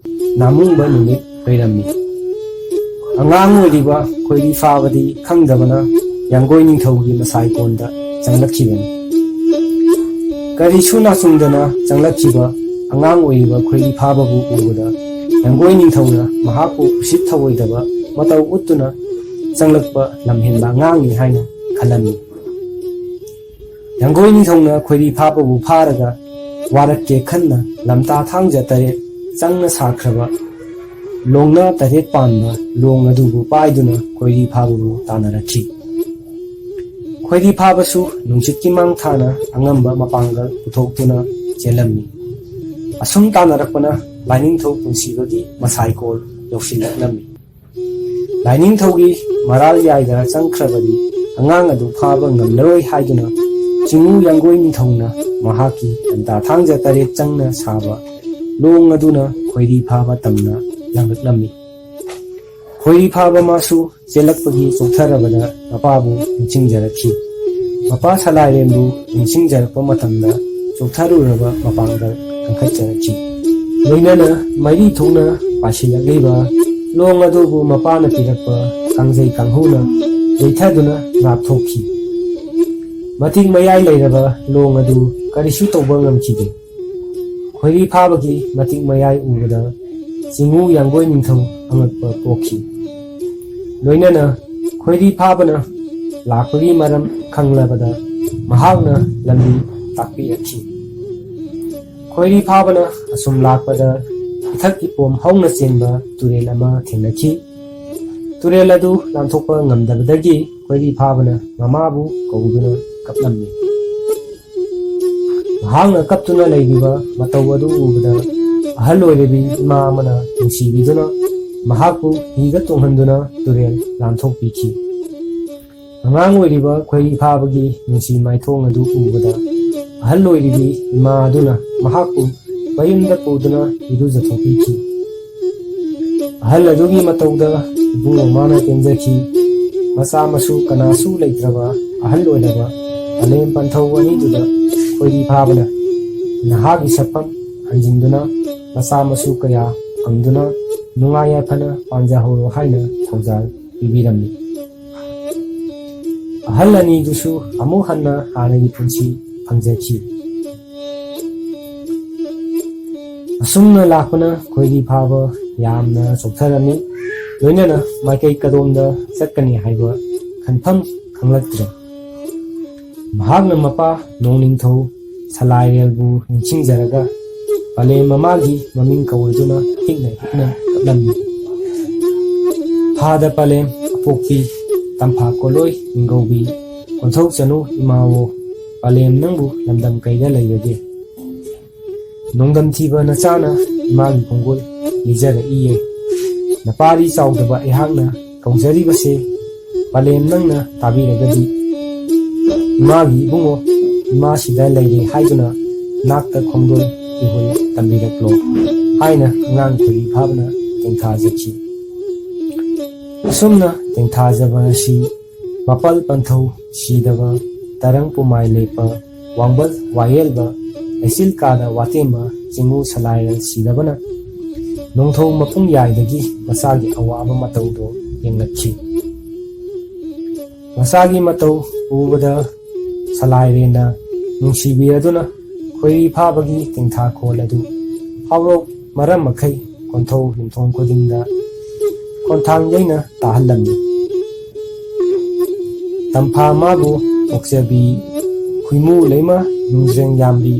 ꯅꯥꯃꯨꯡꯕ ꯅꯨꯃꯤꯠ ꯑꯣꯏꯔꯝꯃꯤ꯫ ꯑꯉꯥꯡ ꯑꯣꯏꯔꯤꯕ ꯈꯣꯏꯔꯤ ꯐꯥꯕꯗꯤ ꯈꯪꯗꯕꯅ ꯌꯥꯡꯒꯣꯏ ꯅꯤꯡꯊꯧꯒꯤ ꯃꯁꯥꯏꯀꯣꯟꯗ ꯆꯪꯂꯛꯈꯤꯕꯅꯤ꯫ ꯀꯔꯤꯁꯨ ꯅꯥꯆꯨꯡꯗꯅ ꯆꯪꯂꯛꯈꯤꯕ ꯑꯉꯥꯡ ꯑꯣꯏꯔꯤꯕ ꯈꯣꯏꯔꯤ ꯐꯥꯕꯕꯨ ꯎꯕꯗ ꯌꯥꯡꯒꯣꯏ ꯅꯤꯡꯊꯧꯅ ꯃꯍꯥꯛꯄꯨ ꯎꯁꯤꯠ ꯊꯑꯣꯏꯗꯕ ꯃꯇꯧ ꯎꯠꯇꯨꯅ ꯆꯪꯂꯛꯄ ꯂꯝꯍꯦꯟꯕ ꯑꯉꯥꯡꯅꯤ ꯍꯥꯏꯅ ꯈꯜꯂꯝꯃꯤ꯫ ꯌꯥꯡꯒꯣꯏ ꯅꯤꯡꯊꯧꯅ ꯈꯣꯏꯔꯤ ꯐꯥꯕꯕꯨ ꯐꯥꯔꯒ ꯋꯥꯔꯛꯀꯦ ꯈꯟꯅ ꯂꯝꯇꯥ ꯊꯥꯡꯖ 8 ꯆꯪꯅ ꯁꯥꯈ꯭ꯔꯕ ꯂꯣꯡꯅ 8 ꯄꯥꯟꯕ ꯂꯣꯡ ꯑꯗꯨꯕꯨ ꯄꯥꯏꯗꯨꯅ ꯈꯣꯏꯔꯤ ꯐꯥꯕꯕꯨ ꯇꯥꯟꯅꯔꯛꯈꯤ꯫ ꯈꯣꯏꯔꯤ ꯐꯥꯕꯁꯨ ꯅꯨꯡꯁꯤꯠꯀꯤ ꯃꯥꯡ ꯊꯥꯅ ꯑꯉꯝꯕ ꯃꯄꯥꯡꯒꯜ ꯄꯨꯊꯣꯛꯇꯨꯅ ꯆꯦꯜꯂꯝꯃꯤ꯫ ꯑꯁꯨꯝ ꯇꯥꯟꯅꯔꯛꯄꯅ ꯂꯥꯏꯅꯤꯡꯊꯧ ꯄꯨꯟꯁꯤꯕꯒꯤ ꯃꯁꯥꯏꯀꯣꯜ ꯌꯧꯁꯤꯜꯂꯛꯂꯝꯃꯤ꯫ ꯂꯥꯏꯅꯤꯡꯊꯧꯒꯤ ꯃꯔꯥꯜ ꯌꯥꯏꯗ ꯆꯪꯈ꯭ꯔꯕꯗꯤ ꯑꯉꯥꯡ ꯑꯗꯨ ꯐꯥꯕ ꯉꯝꯂꯔꯣꯏ ꯍꯥꯏꯗꯨꯅ ꯆꯤꯡꯎ ꯌꯥꯡꯒꯣꯏ ꯅꯤꯡꯊꯧꯅ ꯃꯍꯥꯛꯀꯤ ꯂꯝꯇꯥ ꯊꯥꯡꯖ 8 ꯆꯪꯅ ꯁꯥꯕ ꯂꯣꯡ ꯑꯗꯨꯅ ꯈꯣꯏꯔꯤ ꯐꯥꯕ ꯇꯝꯅ ꯂꯪꯂꯛꯂꯝꯃꯤ꯫ ꯈꯣꯏꯔꯤ ꯐꯥꯕ ꯃꯥꯁꯨ ꯆꯦꯜꯂꯛꯄꯒꯤ ꯆꯣꯛꯊꯔꯕꯗ ꯃꯄꯥꯕꯨ ꯅꯤꯡꯁꯤꯡꯖꯔꯛꯈꯤ꯫ ꯃꯄꯥ ꯁꯂꯥꯏꯔꯦꯟꯕꯨ ꯅꯤꯡꯁꯤꯡꯖꯔꯛꯄ ꯃꯇꯝꯗ ꯆꯣꯛꯊꯔꯨꯔꯕ ꯃꯄꯥꯡꯒꯜ ꯀꯟꯈꯠꯆꯔꯛꯈꯤ꯫ ꯂꯣꯏꯅꯅ ꯃꯩꯔꯤ ꯊꯣꯛꯅ ꯄꯥꯏꯁꯤꯜꯂꯛꯂꯤꯕ ꯂꯣꯡ ꯑꯗꯨꯕꯨ ꯃꯄꯥꯅ ꯄꯤꯔꯛꯄ ꯀꯥꯡꯖꯩ ꯀꯥꯡꯍꯨꯅ ꯌꯩꯊꯗꯨꯅ ꯉꯥꯛꯊꯣꯛꯈꯤ꯫ ꯃꯇꯤꯛ ꯃꯌꯥꯏ ꯂꯩꯔꯕ ꯂꯣꯡ ꯑꯗꯨ ꯀꯔꯤꯁꯨ ꯇꯧꯕ ꯉꯝꯈꯤꯗꯦ꯫ ꯈꯣꯏꯔꯤ ꯐꯥꯕꯒꯤ ꯃꯇꯤꯛ ꯃꯌꯥꯏ ꯎꯕꯗ ꯆꯤꯡꯎ ꯌꯥꯡꯒꯣꯏ ꯅꯤꯡꯊꯧ ꯑꯉꯛꯄ ꯄꯣꯛꯈꯤ꯫ ꯂꯣꯏꯅꯅ ꯈꯣꯏꯔꯤ ꯐꯥꯕꯅ ꯂꯥꯛꯄꯒꯤ ꯃꯔꯝ ꯈꯪꯂꯕꯗ ꯃꯍꯥꯛꯅ ꯂꯝꯕꯤ ꯇꯥꯛꯄꯤꯔꯛꯈꯤ꯫ ꯈꯣꯏꯔꯤ ꯐꯥꯕꯅ ꯑꯁꯨꯝ ꯂꯥꯛꯄꯗ ꯏꯊꯛ ꯏꯄꯣꯝ ꯍꯧꯅ ꯆꯦꯟꯕ ꯇꯨꯔꯦꯜ ꯑꯃ ꯊꯦꯡꯅꯈꯤ꯫ ꯇꯨꯔꯦꯜ ꯑꯗꯨ ꯂꯥꯟꯊꯣꯛꯄ ꯉꯝꯗꯕꯗꯒꯤ ꯈꯣꯏꯔꯤ ꯐꯥꯕꯅ ꯃꯃꯥꯕꯨ ꯀꯧꯗꯨꯅ ꯀꯞꯂꯝꯃꯤ꯫ ꯃꯍꯥꯛꯅ ꯀꯞꯇꯨꯅ ꯂꯩꯔꯤꯕ ꯃꯇꯧ ꯑꯗꯨ ꯎꯕꯗ ꯑꯍꯜ ꯑꯣꯏꯔꯕꯤ ꯏꯃꯥ ꯑꯃꯅ ꯅꯨꯡꯁꯤꯕꯤꯗꯨꯅ ꯃꯍꯥꯛꯄꯨ ꯍꯤꯗ ꯇꯣꯡꯍꯟꯗꯨꯅ ꯇꯨꯔꯦꯜ ꯂꯥꯟꯊꯣꯛꯄꯤꯈꯤ꯫ ꯑꯉꯥꯡ ꯑꯣꯏꯔꯤꯕ ꯈꯣꯏꯔꯤ ꯐꯥꯕꯒꯤ ꯅꯨꯡꯁꯤ ꯃꯥꯏꯊꯣꯡ ꯑꯗꯨ ꯎꯕꯗ ꯑꯍꯜ ꯑꯣꯏꯔꯤꯕꯤ ꯏꯃꯥ ꯑꯗꯨꯅ ꯃꯍꯥꯛꯄꯨ ꯃꯌꯨꯝꯗ ꯄꯨꯗꯨꯅ ꯏꯔꯨꯖꯊꯣꯛꯄꯤꯈꯤ꯫ ꯑꯍꯜ ꯑꯗꯨꯒꯤ ꯃꯇꯧꯗ ꯏꯕꯨꯡ ꯑꯃꯅ ꯄꯦꯟꯖꯈꯤ꯫ ꯃꯆꯥ ꯃꯁꯨ ꯀꯅꯥꯁꯨ ꯂꯩꯇ꯭ꯔꯕ ꯑꯍꯜ ꯑꯣꯏꯔꯕ ꯄꯂꯦꯝ ꯄꯟꯊꯧ ꯑꯅꯤꯗꯨꯗ ꯈꯣꯏꯔꯤ ꯐꯥꯕꯅ ꯅꯍꯥꯒꯤ ꯁꯛꯐꯝ ꯍꯟꯖꯤꯟꯗꯨꯅ ꯃꯆꯥ ꯃꯁꯨ ꯀꯌꯥ ꯐꯪꯗꯨꯅ ꯅꯨꯡꯉꯥꯏ ꯌꯥꯏꯐꯅ ꯄꯥꯟꯖꯍꯧꯔꯣ ꯍꯥꯏꯅ ꯊꯧꯖꯥꯜ ꯄꯤꯕꯤꯔꯝꯃꯤ꯫ ꯑꯍꯜ ꯑꯅꯤꯗꯨꯁꯨ ꯑꯃꯨꯛ ꯍꯟꯅ ꯍꯥꯟꯅꯒꯤ ꯄꯨꯟꯁꯤ ꯐꯪꯖꯈꯤ꯫ ꯑꯁꯨꯝꯅ ꯂꯥꯛꯄꯅ ꯈꯣꯏꯔꯤ ꯐꯥꯕ ꯌꯥꯝꯅ ꯆꯣꯛꯊꯔꯝꯃꯤ꯫ ꯂꯣꯏꯅꯅ ꯃꯥꯏꯀꯩ ꯀꯗꯣꯝꯗ ꯆꯠꯀꯅꯤ ꯍꯥꯏꯕ ꯈꯟꯐꯝ ꯈꯪꯂꯛꯇ꯭ꯔꯦ꯫ ꯃꯍꯥꯛꯅ ꯃꯄꯥ ꯅꯣꯡꯅꯤꯡꯊꯧ ꯁꯂꯥꯏꯔꯦꯜꯕꯨ ꯅꯤꯡꯁꯤꯡꯖꯔꯒ ꯄꯂꯦꯝ ꯃꯃꯥꯒꯤ ꯃꯃꯤꯡ ꯀꯧꯔꯗꯨꯅ ꯍꯤꯛꯅ ꯍꯤꯛꯅ ꯀꯞꯂꯝꯃꯤ꯫ ꯐꯥꯗ ꯄꯂꯦꯝ ꯑꯄꯣꯛꯄꯤ ꯇꯝꯐꯥ ꯀꯣꯂꯣꯏ ꯅꯤꯡꯒꯧꯕꯤ ꯀꯣꯟꯊꯧ ꯏꯃꯥꯋꯣ ꯄꯂꯦꯝ ꯅꯪꯕꯨ ꯂꯝꯗꯝ ꯀꯩꯗ ꯂꯩꯔꯒꯦ? ꯅꯣꯡꯗꯝ ꯊꯤꯕ ꯅꯆꯥꯅ ꯏꯃꯥꯒꯤ ꯈꯣꯡꯒꯨꯜ ꯂꯤꯖꯔꯛꯏꯌꯦ꯫ ꯅꯄꯥꯔꯤ ꯆꯥꯎꯗꯕ ꯑꯩꯍꯥꯛꯅ ꯀꯧꯖꯔꯤꯕꯁꯦ ꯄꯂꯦꯝ ꯅꯪꯅ ꯇꯥꯕꯤꯔꯒꯗꯤ ꯏꯃꯥꯒꯤ ꯏꯕꯨꯡꯉꯣ ꯏꯃꯥꯁꯤꯗ ꯂꯩꯔꯦ ꯍꯥꯏꯗꯨꯅ ꯅꯥꯛꯇ ꯈꯣꯡꯗꯣꯏ ꯏꯍꯨꯜ ꯇꯝꯕꯤꯔꯛꯂꯣ ꯍꯥꯏꯅ ꯑꯉꯥꯡ ꯈꯣꯏꯔꯤ ꯐꯥꯕꯅ ꯇꯦꯡꯊꯥꯖꯈꯤ꯫ ꯑꯁꯨꯝꯅ ꯇꯦꯡꯊꯥꯖꯕ ꯑꯁꯤ ꯃꯄꯜ ꯄꯟꯊꯧ ꯁꯤꯗꯕ ꯇꯔꯪ ꯄꯨꯃꯥꯏ ꯂꯦꯞꯄ ꯋꯥꯡꯕꯜ ꯋꯥꯌꯦꯜꯕ ꯂꯩꯆꯤꯜ ꯀꯥꯗ ꯋꯥꯇꯦꯝꯕ ꯆꯤꯡꯎ ꯁꯂꯥꯏꯔꯦꯜ ꯁꯤꯗꯕꯅ ꯅꯣꯡꯊꯧ ꯃꯄꯨꯡ ꯌꯥꯏꯗꯒꯤ ꯃꯆꯥꯒꯤ ꯑꯋꯥꯕ ꯃꯇꯧꯗꯣ ꯌꯦꯡꯂꯛꯈꯤ꯫ ꯃꯆꯥꯒꯤ ꯃꯇꯧ ꯎꯕꯗ ꯁꯂꯥꯏꯔꯦꯟꯅ ꯅꯨꯡꯁꯤꯕꯤꯔꯗꯨꯅ ꯈꯣꯏꯔꯤ ꯐꯥꯕꯒꯤ ꯇꯦꯡꯊꯥꯈꯣꯜ ꯑꯗꯨ ꯍꯥꯎꯔꯣꯛ ꯃꯔꯝ ꯃꯈꯩ ꯀꯣꯟꯊꯧ ꯌꯨꯝꯊꯣꯡ ꯈꯨꯗꯤꯡꯗ ꯈꯣꯟꯊꯥꯡ ꯌꯩꯅ ꯇꯥꯍꯜꯂꯝꯃꯤ꯫ ꯇꯝꯐꯥ ꯃꯥꯕꯨ ꯄꯣꯛꯆꯕꯤ ꯈꯨꯏꯃꯨ ꯂꯩꯃ ꯅꯨꯡꯖ꯭ꯔꯦꯡ ꯌꯥꯝꯕꯤ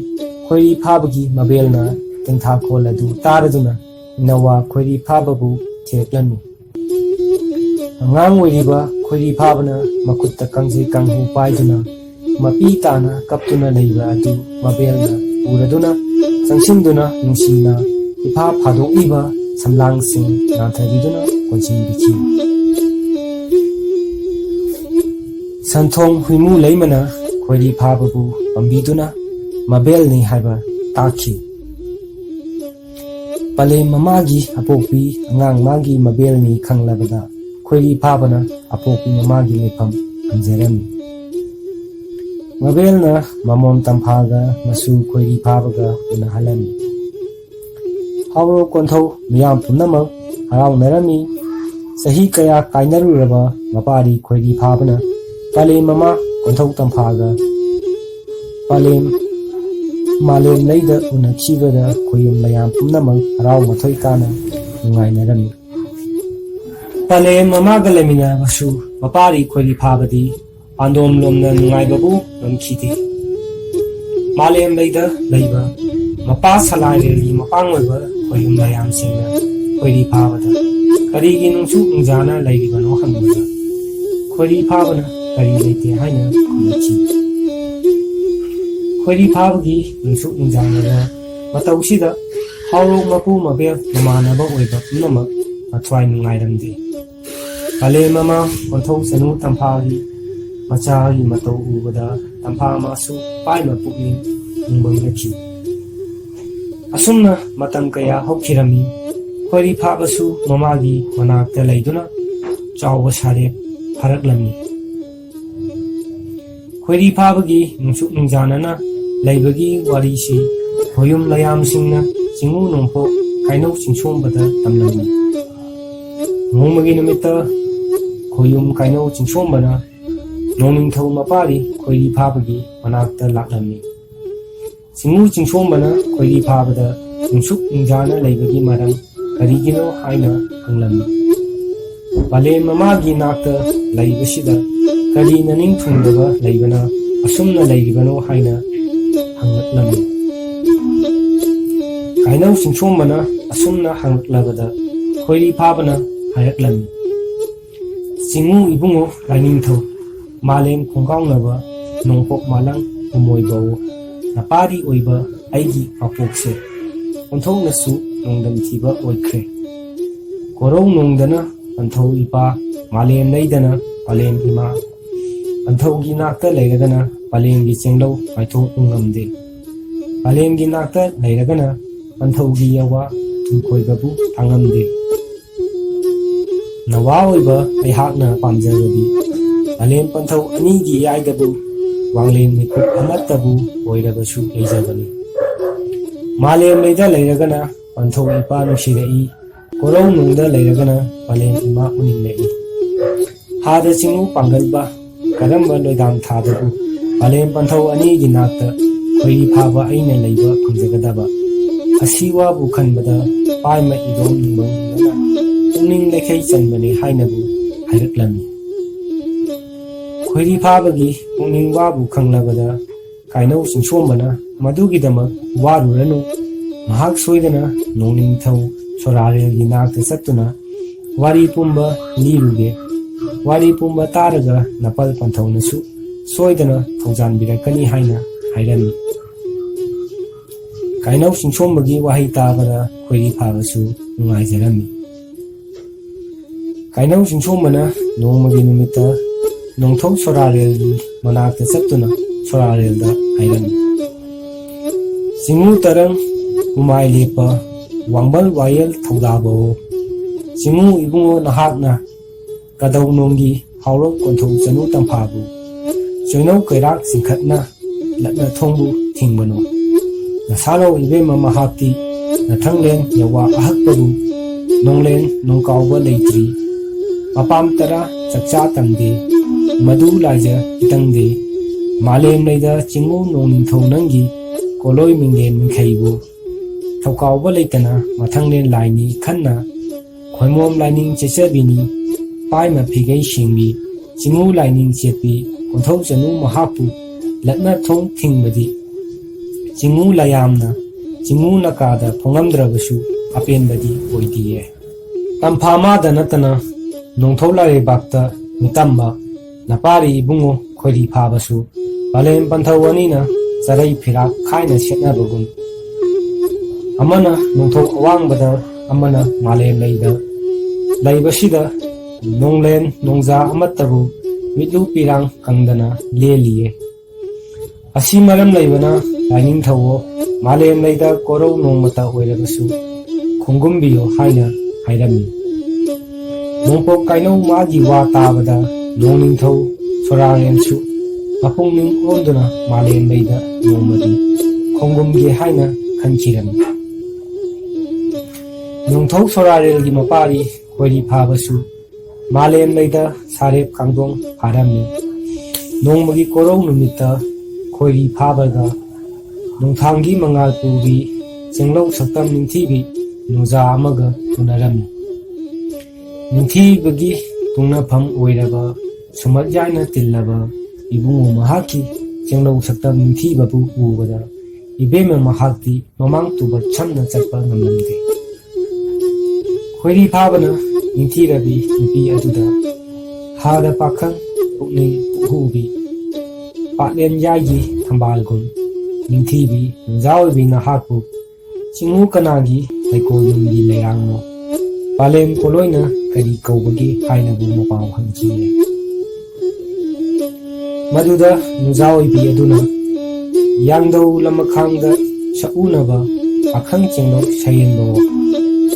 ꯈꯣꯏꯔꯤ ꯐꯥꯕꯒꯤ ꯃꯕꯦꯜꯅ ꯇꯦꯡꯊꯥꯈꯣꯜ ꯑꯗꯨ ꯇꯥꯔꯗꯨꯅ ꯏꯅꯋꯥ ꯈꯣꯏꯔꯤ ꯐꯥꯕꯕꯨ ꯊꯤꯔꯛꯂꯝꯃꯤ꯫ ꯑꯉꯥꯡ ꯑꯣꯏꯔꯤꯕ ꯈꯣꯏꯔꯤ ꯐꯥꯕꯅ ꯃꯈꯨꯠꯇ ꯀꯥꯡꯖꯩ ꯀꯥꯡꯍꯨ ꯄꯥꯏꯗꯨꯅ ꯃꯄꯤ ꯇꯥꯅ ꯀꯞꯇꯨꯅ ꯂꯩꯕ ꯑꯗꯨ ꯃꯕꯦꯜꯅ ꯎꯔꯗꯨꯅ ꯆꯪꯁꯤꯟꯗꯨꯅ ꯅꯨꯡꯁꯤꯅ ꯏꯐꯥ ꯐꯥꯗꯣꯛꯂꯤꯕ ꯁꯝꯂꯥꯡꯁꯤꯡ ꯅꯥꯟꯊꯕꯤꯗꯨꯅ ꯀꯣꯟꯁꯤꯟꯕꯤꯈꯤ꯫ ꯁꯟꯊꯣꯡ ꯍꯨꯏꯃꯨ ꯂꯩꯃꯅ ꯈꯣꯏꯔꯤ ꯐꯥꯕꯕꯨ ꯄꯝꯕꯤꯗꯨꯅ ꯃꯕꯦꯜꯅꯤ ꯍꯥꯏꯕ ꯇꯥꯛꯈꯤ꯫ ꯄꯂꯦꯝ ꯃꯃꯥꯒꯤ ꯑꯄꯣꯛꯄꯤ ꯑꯉꯥꯡ ꯃꯥꯒꯤ ꯃꯕꯦꯜꯅꯤ ꯈꯪꯂꯕꯗ ꯈꯣꯏꯔꯤ ꯐꯥꯕꯅ ꯑꯄꯣꯛꯄꯤ ꯃꯃꯥꯒꯤ ꯂꯩꯐꯝ ꯍꯟꯖꯔꯝꯃꯤ꯫ ꯃꯕꯦꯜꯅ ꯃꯃꯣꯝ ꯇꯝꯐꯥꯒ ꯃꯁꯨ ꯈꯣꯏꯔꯤ ꯐꯥꯕꯒ ꯎꯅꯍꯜꯂꯝꯃꯤ꯫ ꯍꯥꯎꯔꯣꯛ ꯀꯣꯟꯊꯧ ꯃꯤꯌꯥꯝ ꯄꯨꯝꯅꯃꯛ ꯍꯔꯥꯎꯅꯔꯝꯃꯤ꯫ ꯆꯍꯤ ꯀꯌా ꯀꯥꯏꯅꯔꯨꯔꯕ ꯃꯄꯥꯔꯤ ꯈꯣꯏꯔꯤ ꯐꯥꯕꯅ ꯄꯂꯦꯝ ꯃꯃꯥ ꯀꯣꯟꯊꯧ ꯇꯝꯐꯥꯒ ꯃꯥꯂꯦꯝ ꯂꯩꯗ ꯎꯅꯈꯤꯕꯗ ꯈꯣꯌꯨꯝ ꯃꯌꯥꯝ ꯄꯨꯝꯅꯃꯛ ꯍꯔꯥꯎ ꯃꯊꯣꯏ ꯀꯥꯅ ꯅꯨꯡꯉꯥꯏꯅꯔꯝꯃꯤ꯫ ꯄꯂꯦꯝ ꯃꯃꯥꯒ ꯂꯩꯃꯤꯟꯅꯔꯕꯁꯨ ꯃꯄꯥꯔꯤ ꯈꯣꯏꯔꯤ ꯐꯥꯕꯗꯤ ꯄꯥꯟꯗꯣꯝ ꯂꯣꯝꯅ ꯅꯨꯡꯉꯥꯏꯕꯕꯨ ꯉꯝꯈꯤꯗꯦ꯫ ꯃꯥꯂꯦꯝ ꯂꯩꯗ ꯂꯩꯕ ꯃꯄꯥ ꯁꯂꯥꯏꯔꯦꯜꯒꯤ ꯃꯄꯥꯡ ꯑꯣꯏꯕ ꯈꯣꯌꯨꯝ ꯃꯌꯥꯝꯁꯤꯡꯅ ꯈꯣꯏꯔꯤ ꯐꯥꯕꯗ ꯀꯔꯤꯒꯤ ꯅꯨꯡꯁꯨ ꯅꯨꯡꯖꯥꯅ ꯂꯩꯔꯤꯕꯅꯣ ꯍꯪꯕꯗ ꯈꯣꯏꯔꯤ ꯐꯥꯕꯅ ꯀꯔꯤ ꯂꯩꯇꯦ ꯍꯥꯏꯅ ꯈꯨꯝꯂꯛꯈꯤ꯫ ꯈꯣꯏꯔꯤ ꯐꯥꯕꯒꯤ ꯅꯨꯡꯁꯨ ꯅꯨꯡꯖꯥꯅꯕ ꯃꯇꯧꯁꯤꯗ ꯍꯥꯎꯔꯣꯛ ꯃꯄꯨ ꯃꯕꯦꯜ ꯃꯃꯥꯟꯅꯕ ꯑꯣꯏꯕ ꯄꯨꯝꯅꯃꯛ ꯃꯊ꯭ꯋꯥꯏ ꯅꯨꯡꯉꯥꯏꯔꯝꯗꯦ꯫ ꯄꯂꯦꯝ ꯃꯃꯥ ꯀꯣꯟꯊꯧ ꯇꯝꯐꯥꯒꯤ ꯃꯆꯥꯒꯤ ꯃꯇꯧ ꯎꯕꯗ ꯇꯝꯐꯥ ꯑꯃꯁꯨ ꯄꯥꯏꯃ ꯄꯨꯛꯅꯤꯡ ꯅꯨꯡꯕꯪꯅꯈꯤ꯫ ꯑꯁꯨꯝꯅ ꯃꯇꯝ ꯀꯌꯥ ꯍꯧꯈꯤꯔꯝꯃꯤ꯫ ꯈꯣꯏꯔꯤ ꯐꯥꯕꯁꯨ ꯃꯃꯥꯒꯤ ꯃꯅꯥꯛꯇ ꯂꯩꯗꯨꯅ ꯆꯥꯎꯕ ꯁꯥꯔꯦꯞ ꯐꯥꯔꯛꯂꯝꯃꯤ꯫ ꯈꯣꯏꯔꯤ ꯐꯥꯕꯒꯤ ꯅꯨꯡꯁꯨꯛ ꯅꯨꯡꯖꯥꯅꯅ ꯂꯩꯕꯒꯤ ꯋꯥꯔꯤꯁꯤ ꯈꯣꯌꯨꯝ ꯂꯌꯥꯝꯁꯤꯡꯅ ꯆꯤꯡꯉꯨ ꯅꯣꯡꯄꯣꯛ ꯀꯥꯏꯅꯧ ꯆꯤꯡꯁꯣꯝꯕꯗ ꯇꯝꯂꯝꯃꯤ꯫ ꯅꯣꯡꯃꯒꯤ ꯅꯨꯃꯤꯠꯇ ꯈꯣꯌꯨꯝ ꯀꯥꯏꯅꯧ ꯆꯤꯡꯁꯣꯝꯕꯅ ꯅꯣꯡꯅꯤꯡꯊꯧ ꯃꯄꯥꯔꯤ ꯈꯣꯏꯔꯤ ꯐꯥꯕꯒꯤ ꯃꯅꯥꯛꯇ ꯂꯥꯛꯂꯝꯃꯤ꯫ ꯆꯤꯡꯉꯨ ꯆꯤꯡꯁꯣꯝꯕꯅ ꯈꯣꯏꯔꯤ ꯐꯥꯕꯗ ꯅꯨꯡꯁꯨꯛ ꯅꯨꯡꯖꯥꯅ ꯂꯩꯕꯒꯤ ꯃꯔꯝ ꯀꯔꯤꯒꯤꯅꯣ ꯍꯥꯏꯅ ꯍꯪꯂꯝꯃꯤ꯫ ꯄꯂꯦꯝ ꯃꯃꯥꯒꯤ ꯅꯥꯛꯇ ꯂꯩꯕꯁꯤꯗ ꯀꯔꯤ ꯅꯅꯤꯡ ꯊꯨꯡꯗꯕ ꯂꯩꯕꯅ ꯑꯁꯨꯝꯅ ꯂꯩꯔꯤꯕꯅꯣ ꯍꯥꯏꯅ ꯍꯪꯂꯛꯂꯝꯃꯤ꯫ ꯀꯥꯏꯅꯧ ꯆꯤꯡꯁꯣꯝꯕꯅ ꯑꯁꯨꯝꯅ ꯍꯪꯂꯛꯂꯕꯗ ꯈꯣꯏꯔꯤ ꯐꯥꯕꯅ ꯍꯥꯏꯔꯛꯂꯝꯃꯤ, ꯆꯤꯡꯉꯨ ꯏꯕꯨꯡꯉꯣ ꯂꯥꯏꯅꯤꯡꯊꯧ ꯃꯥꯂꯦꯝ ꯈꯣꯡꯒꯥꯎꯅꯕ ꯅꯣꯡꯄꯣꯛ ꯃꯥꯂꯪ ꯎꯃꯣꯏꯕꯧ ꯅꯄꯥꯔꯤ ꯑꯣꯏꯕ ꯑꯩꯒꯤ ꯃꯄꯣꯛꯁꯦ ꯑꯣꯟꯊꯣꯛꯅꯁꯨ ꯅꯣꯡꯗꯝ ꯊꯤꯕ ꯑꯣꯏꯈ꯭ꯔꯦ꯫ ꯀꯣꯔꯧ ꯅꯣꯡꯗꯅ ꯄꯟꯊꯧ ꯏꯄꯥ, ꯃꯥꯂꯦꯝ ꯂꯩꯗꯅ ꯄꯂꯦꯝ ꯏꯃꯥ, ꯄꯟꯊꯧꯒꯤ ꯅꯥꯛꯇ ꯂꯩꯔꯒꯅ ꯄꯂꯦꯝꯒꯤ ꯆꯦꯡꯂꯧ ꯄꯥꯏꯊꯣꯛꯄ ꯉꯝꯗꯦ, ꯄꯂꯦꯝꯒꯤ ꯅꯥꯛꯇ ꯂꯩꯔꯒꯅ ꯄꯟꯊꯧꯒꯤ ꯌꯋꯥ ꯊꯨꯝꯈꯣꯏꯕꯕꯨ ꯇꯥꯉꯝꯗꯦ꯫ ꯅꯋꯥ ꯑꯣꯏꯕ ꯑꯩꯍꯥꯛꯅ ꯄꯥꯝꯖꯕꯗꯤ ꯄꯂꯦꯝ ꯄꯟꯊꯧ ꯑꯅꯤꯒꯤ ꯏꯌꯥꯏꯗꯕꯨ ꯋꯥꯡꯂꯦꯟ ꯃꯤꯀꯨꯞ ꯑꯃꯠꯇꯕꯨ ꯑꯣꯏꯔꯕꯁꯨ ꯂꯩꯖꯕꯅꯤ꯫ ꯃꯥꯂꯦꯝ ꯂꯩꯗ ꯂꯩꯔꯒꯅ ꯄꯟꯊꯧ ꯏꯄꯥ ꯅꯨꯡꯁꯤꯔꯛꯏ, ꯀꯣꯔꯧ ꯅꯨꯡꯗ ꯂꯩꯔꯒꯅ ꯄꯂꯦꯝ ꯏꯃꯥ ꯎꯅꯤꯡꯂꯛꯏ꯫ ꯍꯥꯗ ꯆꯤꯡꯉꯨ ꯄꯥꯡꯒꯜꯕ ꯀꯔꯝꯕ ꯂꯣꯏꯗꯥꯝ ꯊꯥꯗꯕꯨ ꯄꯂꯦꯝ ꯄꯟꯊꯧ ꯑꯅꯤꯒꯤ ꯅꯥꯛꯇ ꯈꯣꯏꯔꯤ ꯐꯥꯕ ꯑꯩꯅ ꯂꯩꯕ ꯐꯪꯖꯒꯗꯕ, ꯑꯁꯤ ꯋꯥꯕꯨ ꯈꯟꯕꯗ ꯄꯥꯏꯃ ꯏꯗꯣꯝ ꯅꯨꯡꯕꯪꯅ ꯄꯨꯛꯅꯤꯡ ꯂꯩꯈꯩ ꯆꯟꯕꯅꯤ ꯍꯥꯏꯅꯕꯨ ꯍꯥꯏꯔꯛꯂꯝꯃꯤ꯫ ꯈꯣꯏꯔꯤ ꯐꯥꯕꯒꯤ ꯄꯨꯛꯅꯤꯡ ꯋꯥꯕꯨ ꯈꯪꯂꯕꯗ ꯀꯥꯏꯅꯧ ꯆꯤꯡꯁꯣꯝꯕꯅ ꯃꯗꯨꯒꯤꯗꯃꯛ ꯋꯥꯔꯨꯔꯅꯨ, ꯃꯍꯥꯛ ꯁꯣꯏꯗꯅ ꯅꯣꯡꯅꯤꯡꯊꯧ ꯁꯣꯔꯥꯔꯦꯜꯒꯤ ꯅꯥꯛꯇ ꯆꯠꯇꯨꯅ ꯋꯥꯔꯤ ꯄꯨꯝꯕ ꯂꯤꯔꯨꯒꯦ, ꯋꯥꯔꯤ ꯄꯨꯝꯕ ꯇꯥꯔꯒ ꯅꯄꯜ ꯄꯟꯊꯧꯅꯁꯨ ꯁꯣꯏꯗꯅ ꯊꯧꯖꯥꯟꯕꯤꯔꯛꯀꯅꯤ ꯍꯥꯏꯅ ꯍꯥꯏꯔꯝꯃꯤ꯫ ꯀꯥꯏꯅꯧ ꯆꯤꯡꯁꯣꯝꯕꯒꯤ ꯋꯥꯍꯩ ꯇꯥꯕꯗ ꯈꯣꯏꯔꯤ ꯐꯥꯕꯁꯨ ꯅꯨꯡꯉꯥꯏꯖꯔꯝꯃꯤ꯫ ꯀꯥꯏꯅꯧ ꯆꯤꯡꯁꯣꯝꯕꯅ ꯅꯣꯡꯃꯒꯤ ꯅꯨꯃꯤꯠꯇ ꯅꯣꯡꯊꯧ ꯁꯣꯔꯥꯔꯦꯜꯒꯤ ꯃꯅꯥꯛꯇ ꯆꯠꯇꯨꯅ ꯁꯣꯔꯥꯔꯦꯜꯗ ꯍꯥꯏꯔꯝꯃꯤ, ꯆꯤꯡꯉꯨ ꯇꯔꯪ ꯎꯃꯥꯏ ꯂꯦꯞꯄ ꯋꯥꯡꯕꯜ ꯋꯥꯌꯦꯜ ꯊꯧꯗꯥꯕꯑꯣ, ꯆꯤꯡꯉꯨ ꯏꯕꯨꯡꯉꯣ ꯅꯍꯥꯛꯅ ꯀꯗꯧꯅꯣꯡꯒꯤ ꯍꯥꯎꯔꯧ ꯀꯣꯟꯊꯧ ꯆꯅꯨ ꯇꯝꯐꯥꯕꯨ ꯆꯣꯏꯅꯧ ꯀꯩꯔꯥꯛ ꯆꯤꯡꯈꯠꯅ ꯂꯠꯅ ꯊꯣꯡꯕꯨ ꯊꯤꯡꯕꯅꯣ, ꯅꯁꯥꯂꯧ ꯏꯕꯦꯝꯃ ꯃꯍꯥꯛꯇꯤ ꯅꯊꯪꯂꯦꯟ ꯌꯋꯥ ꯑꯍꯛꯄꯕꯨ ꯅꯣꯡꯂꯦꯟ ꯅꯣꯡꯀꯥꯎꯕ ꯂꯩꯇ꯭ꯔꯤ, ꯃꯄꯥꯝ ꯇꯔꯥ ꯆꯛꯆꯥ ꯇꯝꯗꯦ, ꯃꯗꯨ ꯂꯥꯏꯖ ꯏꯇꯪꯗꯦ, ꯃꯥꯂꯦꯝ ꯂꯩꯗ ꯆꯤꯡꯉꯨ ꯅꯣꯡꯅꯤꯡꯊꯧ ꯅꯪꯒꯤ ꯀꯣꯂꯣꯏ ꯃꯤꯡꯂꯦꯟ ꯃꯤꯡꯈꯩꯕꯨ ꯊꯧꯀꯥꯎꯕ ꯂꯩꯇꯅ ꯃꯊꯪꯂꯦꯟ ꯂꯥꯏꯅꯤ ꯈꯟꯅ ꯈꯣꯏꯃꯣꯝ ꯂꯥꯏꯅꯤꯡ ꯆꯦꯠꯆꯕꯤꯅꯤ, ꯄꯥꯏꯃ ꯐꯤꯒꯩ ꯁꯤꯡꯕꯤ ꯆꯤꯡꯉꯨ ꯂꯥꯏꯅꯤꯡ ꯆꯦꯠꯄꯤ ꯀꯣꯟꯊꯧ ꯆꯅꯨ ꯃꯍꯥꯛꯄꯨ ꯂꯠꯅ ꯊꯣꯡ ꯊꯤꯡꯕꯗꯤ ꯆꯤꯡꯉꯨ ꯂꯌꯥꯝꯅ ꯆꯤꯡꯉꯨ ꯅꯀꯥꯗ ꯐꯣꯡꯉꯝꯗ꯭ꯔꯕꯁꯨ ꯑꯄꯦꯟꯕꯗꯤ ꯑꯣꯏꯗꯤꯌꯦ꯫ ꯇꯝꯐꯥ ꯃꯥꯗ ꯅꯠꯇꯅ ꯅꯣꯡꯊꯧ ꯂꯥꯏꯔꯩꯕꯥꯛꯇ ꯃꯤꯇꯝꯕ ꯅꯄꯥꯔꯤ ꯏꯕꯨꯡꯉꯣ ꯈꯣꯏꯔꯤ ꯐꯥꯕꯁꯨ ꯄꯂꯦꯝ ꯄꯟꯊꯧ ꯑꯅꯤꯅ ꯆꯔꯩ ꯐꯤꯔꯥꯛ ꯈꯥꯏꯅ ꯁꯦꯠꯅꯕꯒꯨꯝ, ꯑꯃꯅ ꯅꯣꯡꯊꯣꯛ ꯑꯋꯥꯡꯕꯗ ꯑꯃꯅ ꯃꯥꯂꯦꯝ ꯂꯩꯗ ꯂꯩꯕꯁꯤꯗ ꯅꯣꯡꯂꯦꯟ ꯅꯣꯡꯖꯥ ꯑꯃꯠꯇꯕꯨ ꯃꯤꯠꯂꯨ ꯄꯤꯔꯥꯡ ꯀꯪꯗꯅ ꯂꯦꯜꯂꯤꯌꯦ꯫ ꯑꯁꯤ ꯃꯔꯝ ꯂꯩꯕꯅ ꯂꯥꯏꯅꯤꯡꯊꯧꯑꯣ, ꯃꯥꯂꯦꯝ ꯂꯩꯗ ꯀꯣꯔꯧ ꯅꯣꯡꯃꯇ ꯑꯣꯏꯔꯕꯁꯨ ꯈꯣꯡꯒꯨꯝꯕꯤꯌꯣ ꯍꯥꯏꯅ ꯍꯥꯏꯔꯝꯃꯤ꯫ ꯅꯣꯡꯄꯣꯛ ꯀꯥꯏꯅꯧ ꯃꯥꯒꯤ ꯋꯥ ꯇꯥꯕꯗ ꯅꯣꯡꯅꯤꯡꯊꯧ ꯁꯣꯔꯥꯔꯦꯜꯁꯨ ꯃꯄꯨꯡꯅꯤꯡ ꯑꯣꯟꯗꯨꯅ ꯃꯥꯂꯦꯝ ꯂꯩꯗ ꯅꯣꯡꯃꯗꯤ ꯈꯣꯡꯒꯨꯝꯒꯦ ꯍꯥꯏꯅ ꯈꯟꯈꯤꯔꯝꯃꯤ꯫ ꯅꯣꯡꯊꯧ ꯁꯣꯔꯥꯔꯦꯜꯒꯤ ꯃꯄꯥꯔꯤ ꯈꯣꯏꯔꯤ ꯐꯥꯕꯁꯨ ꯃꯥꯂꯦꯝ ꯂꯩꯗ ꯁꯥꯔꯦꯞ ꯀꯥꯡꯗꯣꯡ ꯐꯥꯔꯝꯃꯤ꯫ ꯅꯣꯡꯃꯒꯤ ꯀꯣꯔꯧ ꯅꯨꯃꯤꯠꯇ ꯈꯣꯏꯔꯤ ꯐꯥꯕꯒ ꯅꯣꯡꯊꯥꯡꯒꯤ ꯃꯉꯥꯜ ꯄꯨꯕꯤ ꯆꯦꯡꯂꯧ ꯁꯛꯇꯝ ꯅꯤꯡꯊꯤꯕꯤ ꯅꯣꯡꯖꯥ ꯑꯃꯒ ꯎꯅꯔꯝꯃꯤ꯫ ꯅꯤꯡꯊꯤꯕꯒꯤ ꯇꯨꯡꯅꯐꯝ ꯑꯣꯏꯔꯕ ꯁꯨꯃꯛ ꯌꯥꯏꯅ ꯇꯤꯜꯂꯕ ꯏꯕꯨꯡꯉꯣ ꯃꯍꯥꯛꯀꯤ ꯆꯦꯡꯂꯧ ꯁꯛꯇꯝ ꯅꯤꯡꯊꯤꯕꯕꯨ ꯎꯕꯗ ꯏꯕꯦꯝꯃ ꯃꯍꯥꯛꯇꯤ ꯃꯃꯥꯡ ꯇꯨꯕ ꯁꯝꯅ ꯆꯠꯄ ꯉꯝꯂꯝꯗꯦ꯫ ꯈꯣꯏꯔꯤ ꯐꯥꯕꯅ ꯅꯤꯡꯊꯤꯔꯕꯤ ꯅꯨꯄꯤ ꯑꯗꯨꯗ ꯍꯥꯗ ꯄꯥꯈꯪ ꯄꯨꯛꯅꯤꯡ ꯄꯨꯛꯍꯨꯕꯤ ꯄꯥꯠꯂꯦꯟ ꯌꯥꯏꯒꯤ ꯊꯝꯕꯥꯜꯒꯨꯝ ꯅꯤꯡꯊꯤꯕꯤ ꯅꯣꯡꯖꯥ ꯑꯣꯏꯕꯤ ꯅꯍꯥꯛꯄꯨ ꯆꯤꯡꯉꯨ ꯀꯅꯥꯒꯤ ꯂꯩꯀꯣꯜ ꯅꯨꯡꯒꯤ ꯂꯩꯔꯥꯡꯅꯣ, ꯄꯂꯦꯝ ꯀꯣꯂꯣꯏꯅ ꯀꯔꯤ ꯀꯧꯕꯒꯦ ꯍꯥꯏꯅꯕꯨ ꯃꯄꯥꯎ ꯍꯪꯈꯤꯌꯦ꯫ Maduda nuja oibi aduna yangdau lamakhangda saunaba akhang chengno sayenbo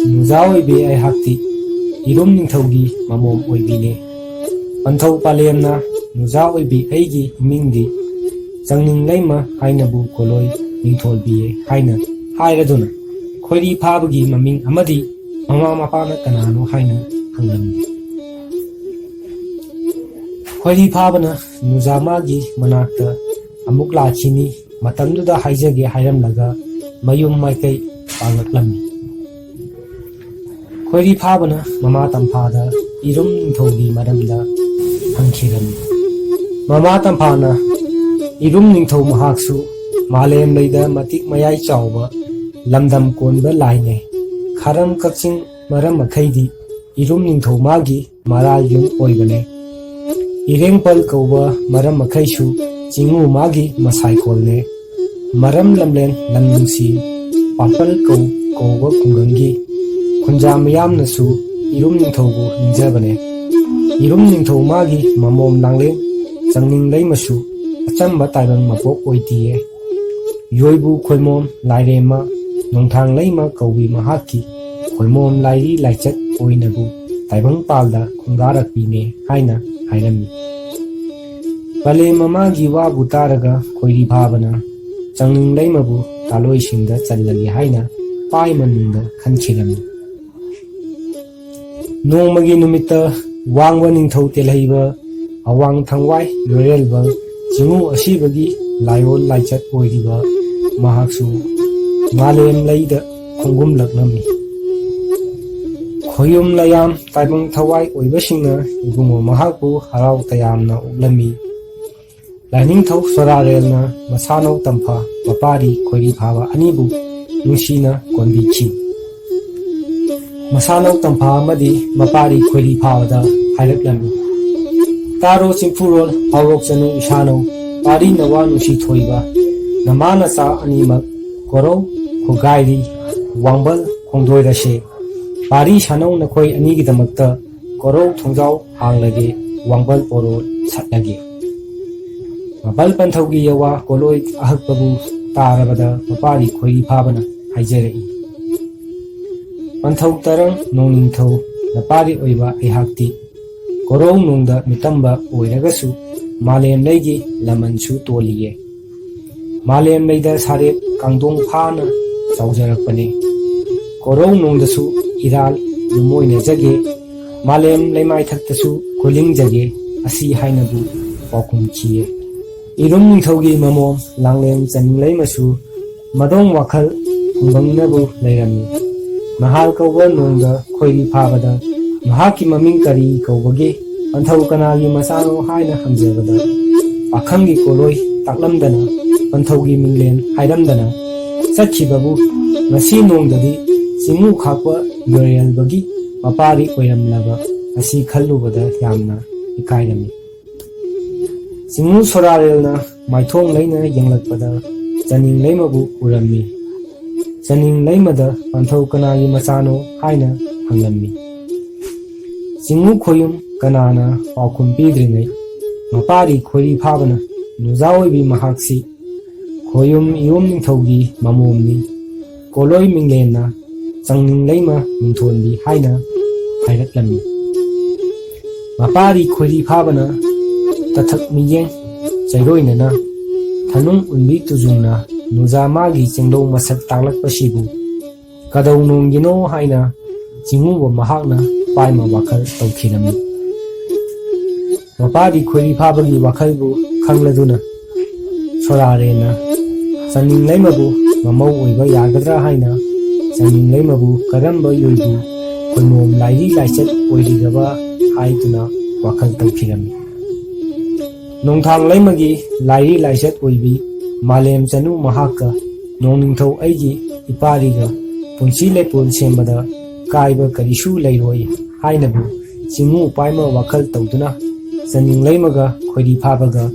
nuja oibi ai hakti irum ningthaugi mamom oibine panthau palemna nuja oibi aigi mingdi changning leima hainabu koloi ningtholbiye haina hairaduna khoiri phabagi maming amadi mama mapana kanano haina hanglamni khoiri phabana nujamagi manakta amuk lachini matamduda haijage hairamlaga mayum maikai pangaklami khoiri phabana mama tamphada irum ningthogi maramda hangkhirami mama tamphana irum ningthau mahaksu malem leida matik mayai chawba lamdam konba laine kharam kakching maram akhaidi irum ningthau magi mara yum oibane irengpal kauba maram akhaisu chingu magi masai kolne maram lamlen lamnungsi papal kauba kungangi khunja mayamnasu irum ningthaubu ninjabane irum ningthau magi mamom langle changning leimasu achamba taibang mapok oitiye yoibu khoimom lairema nongthang leima kaubi mahaki khoimom lairi laichat oinabu taibang palda khungarakpine haina hairami pale mamagi wabu taraga khoiri phabana changning leimabu taloi singda challagi haina pai manungda khankhirami nongmagi numita wangwa ningthau telhaiba awang thangwai lorelba chingu asibagi laiol laichat oiriba mahaksu malem leida khongum laklami khoyum layam taibang thawai oibasingna ibungo mahakbu harau tayamna uklami laining thau sorarelna masano tampha mapari khoiri phaba anibu nungsina konbichi masano tampha amadi mapari khoiri phabada hailaklami taro chimphurol awrok chanu isano pari nawa nungsi thoiba namana sa animak korau khogairi wangbal khongdoirase pari sanau nakhoi anigidamakta korau thongjau hanglage wangbal poro satlage mabal panthaugi yawa koloi ahakpabu tarabada mapari khoiri phabana haijarei panthau tarang noningthau napari oiba aihakti korau nongda mitamba oiragasu malem leigi lamansu toliye malem leida sarep kangdong phana chaujarakpane korau nongdasu iral yumoina jage malem leimai thaktasu koling jage asi hainabu paukum khiye irum ningthaugi mamom langlem chaning leimasu madong wakhal hungbangnabu leirami mahal kauba nongda khoiri phabada mahaki maming kari kaubagi panthau kanagi masano haina hamjabada pakhangi koloi taklamdana panthaugi minglen hairamdana chakhibabu ngasi nongdadi chingu khakwa yorelbagi mapari oiramlaba asi khallubada yamna ikairami chingu sorarelna maithong leina yenglakpada chaning leimabu urami chaning leimada panthau kanagi masano haina hanglammi chingu khoyum kanana paukhum pidringai mapari khoiri phabana nujaoibi mahaksi khoyum ium ningthaugi mamomni koloi minglena changning leima ningthonbi haina hairatlammi mapari khoiri phabana tathak miyeng chairoinana thanung unbi tujungna nujamagi chengdou masak taklakpasibu kadau nonggino haina chinguba mahakna paima wakhal taukhirami mapari khoiri phabagi wakhalbu khangladuna sorarena chaning leimabu mamau oiba yagadra haina chaning leimabu karamba yoibu khoinom lairi laichat oirigaba haiduna wakhal taukhirami nongthang leimagi lairi laichat oibi malem chanu mahakka noningthau aigi ipariga punsi lepol sembada kaiba karisu leiroi hainabu chingu paima wakhal tauduna chaning leimaga khoiri phabaga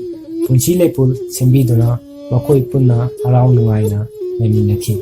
punsi lepol sembiduna makhoi punna harau nungaina leminakhi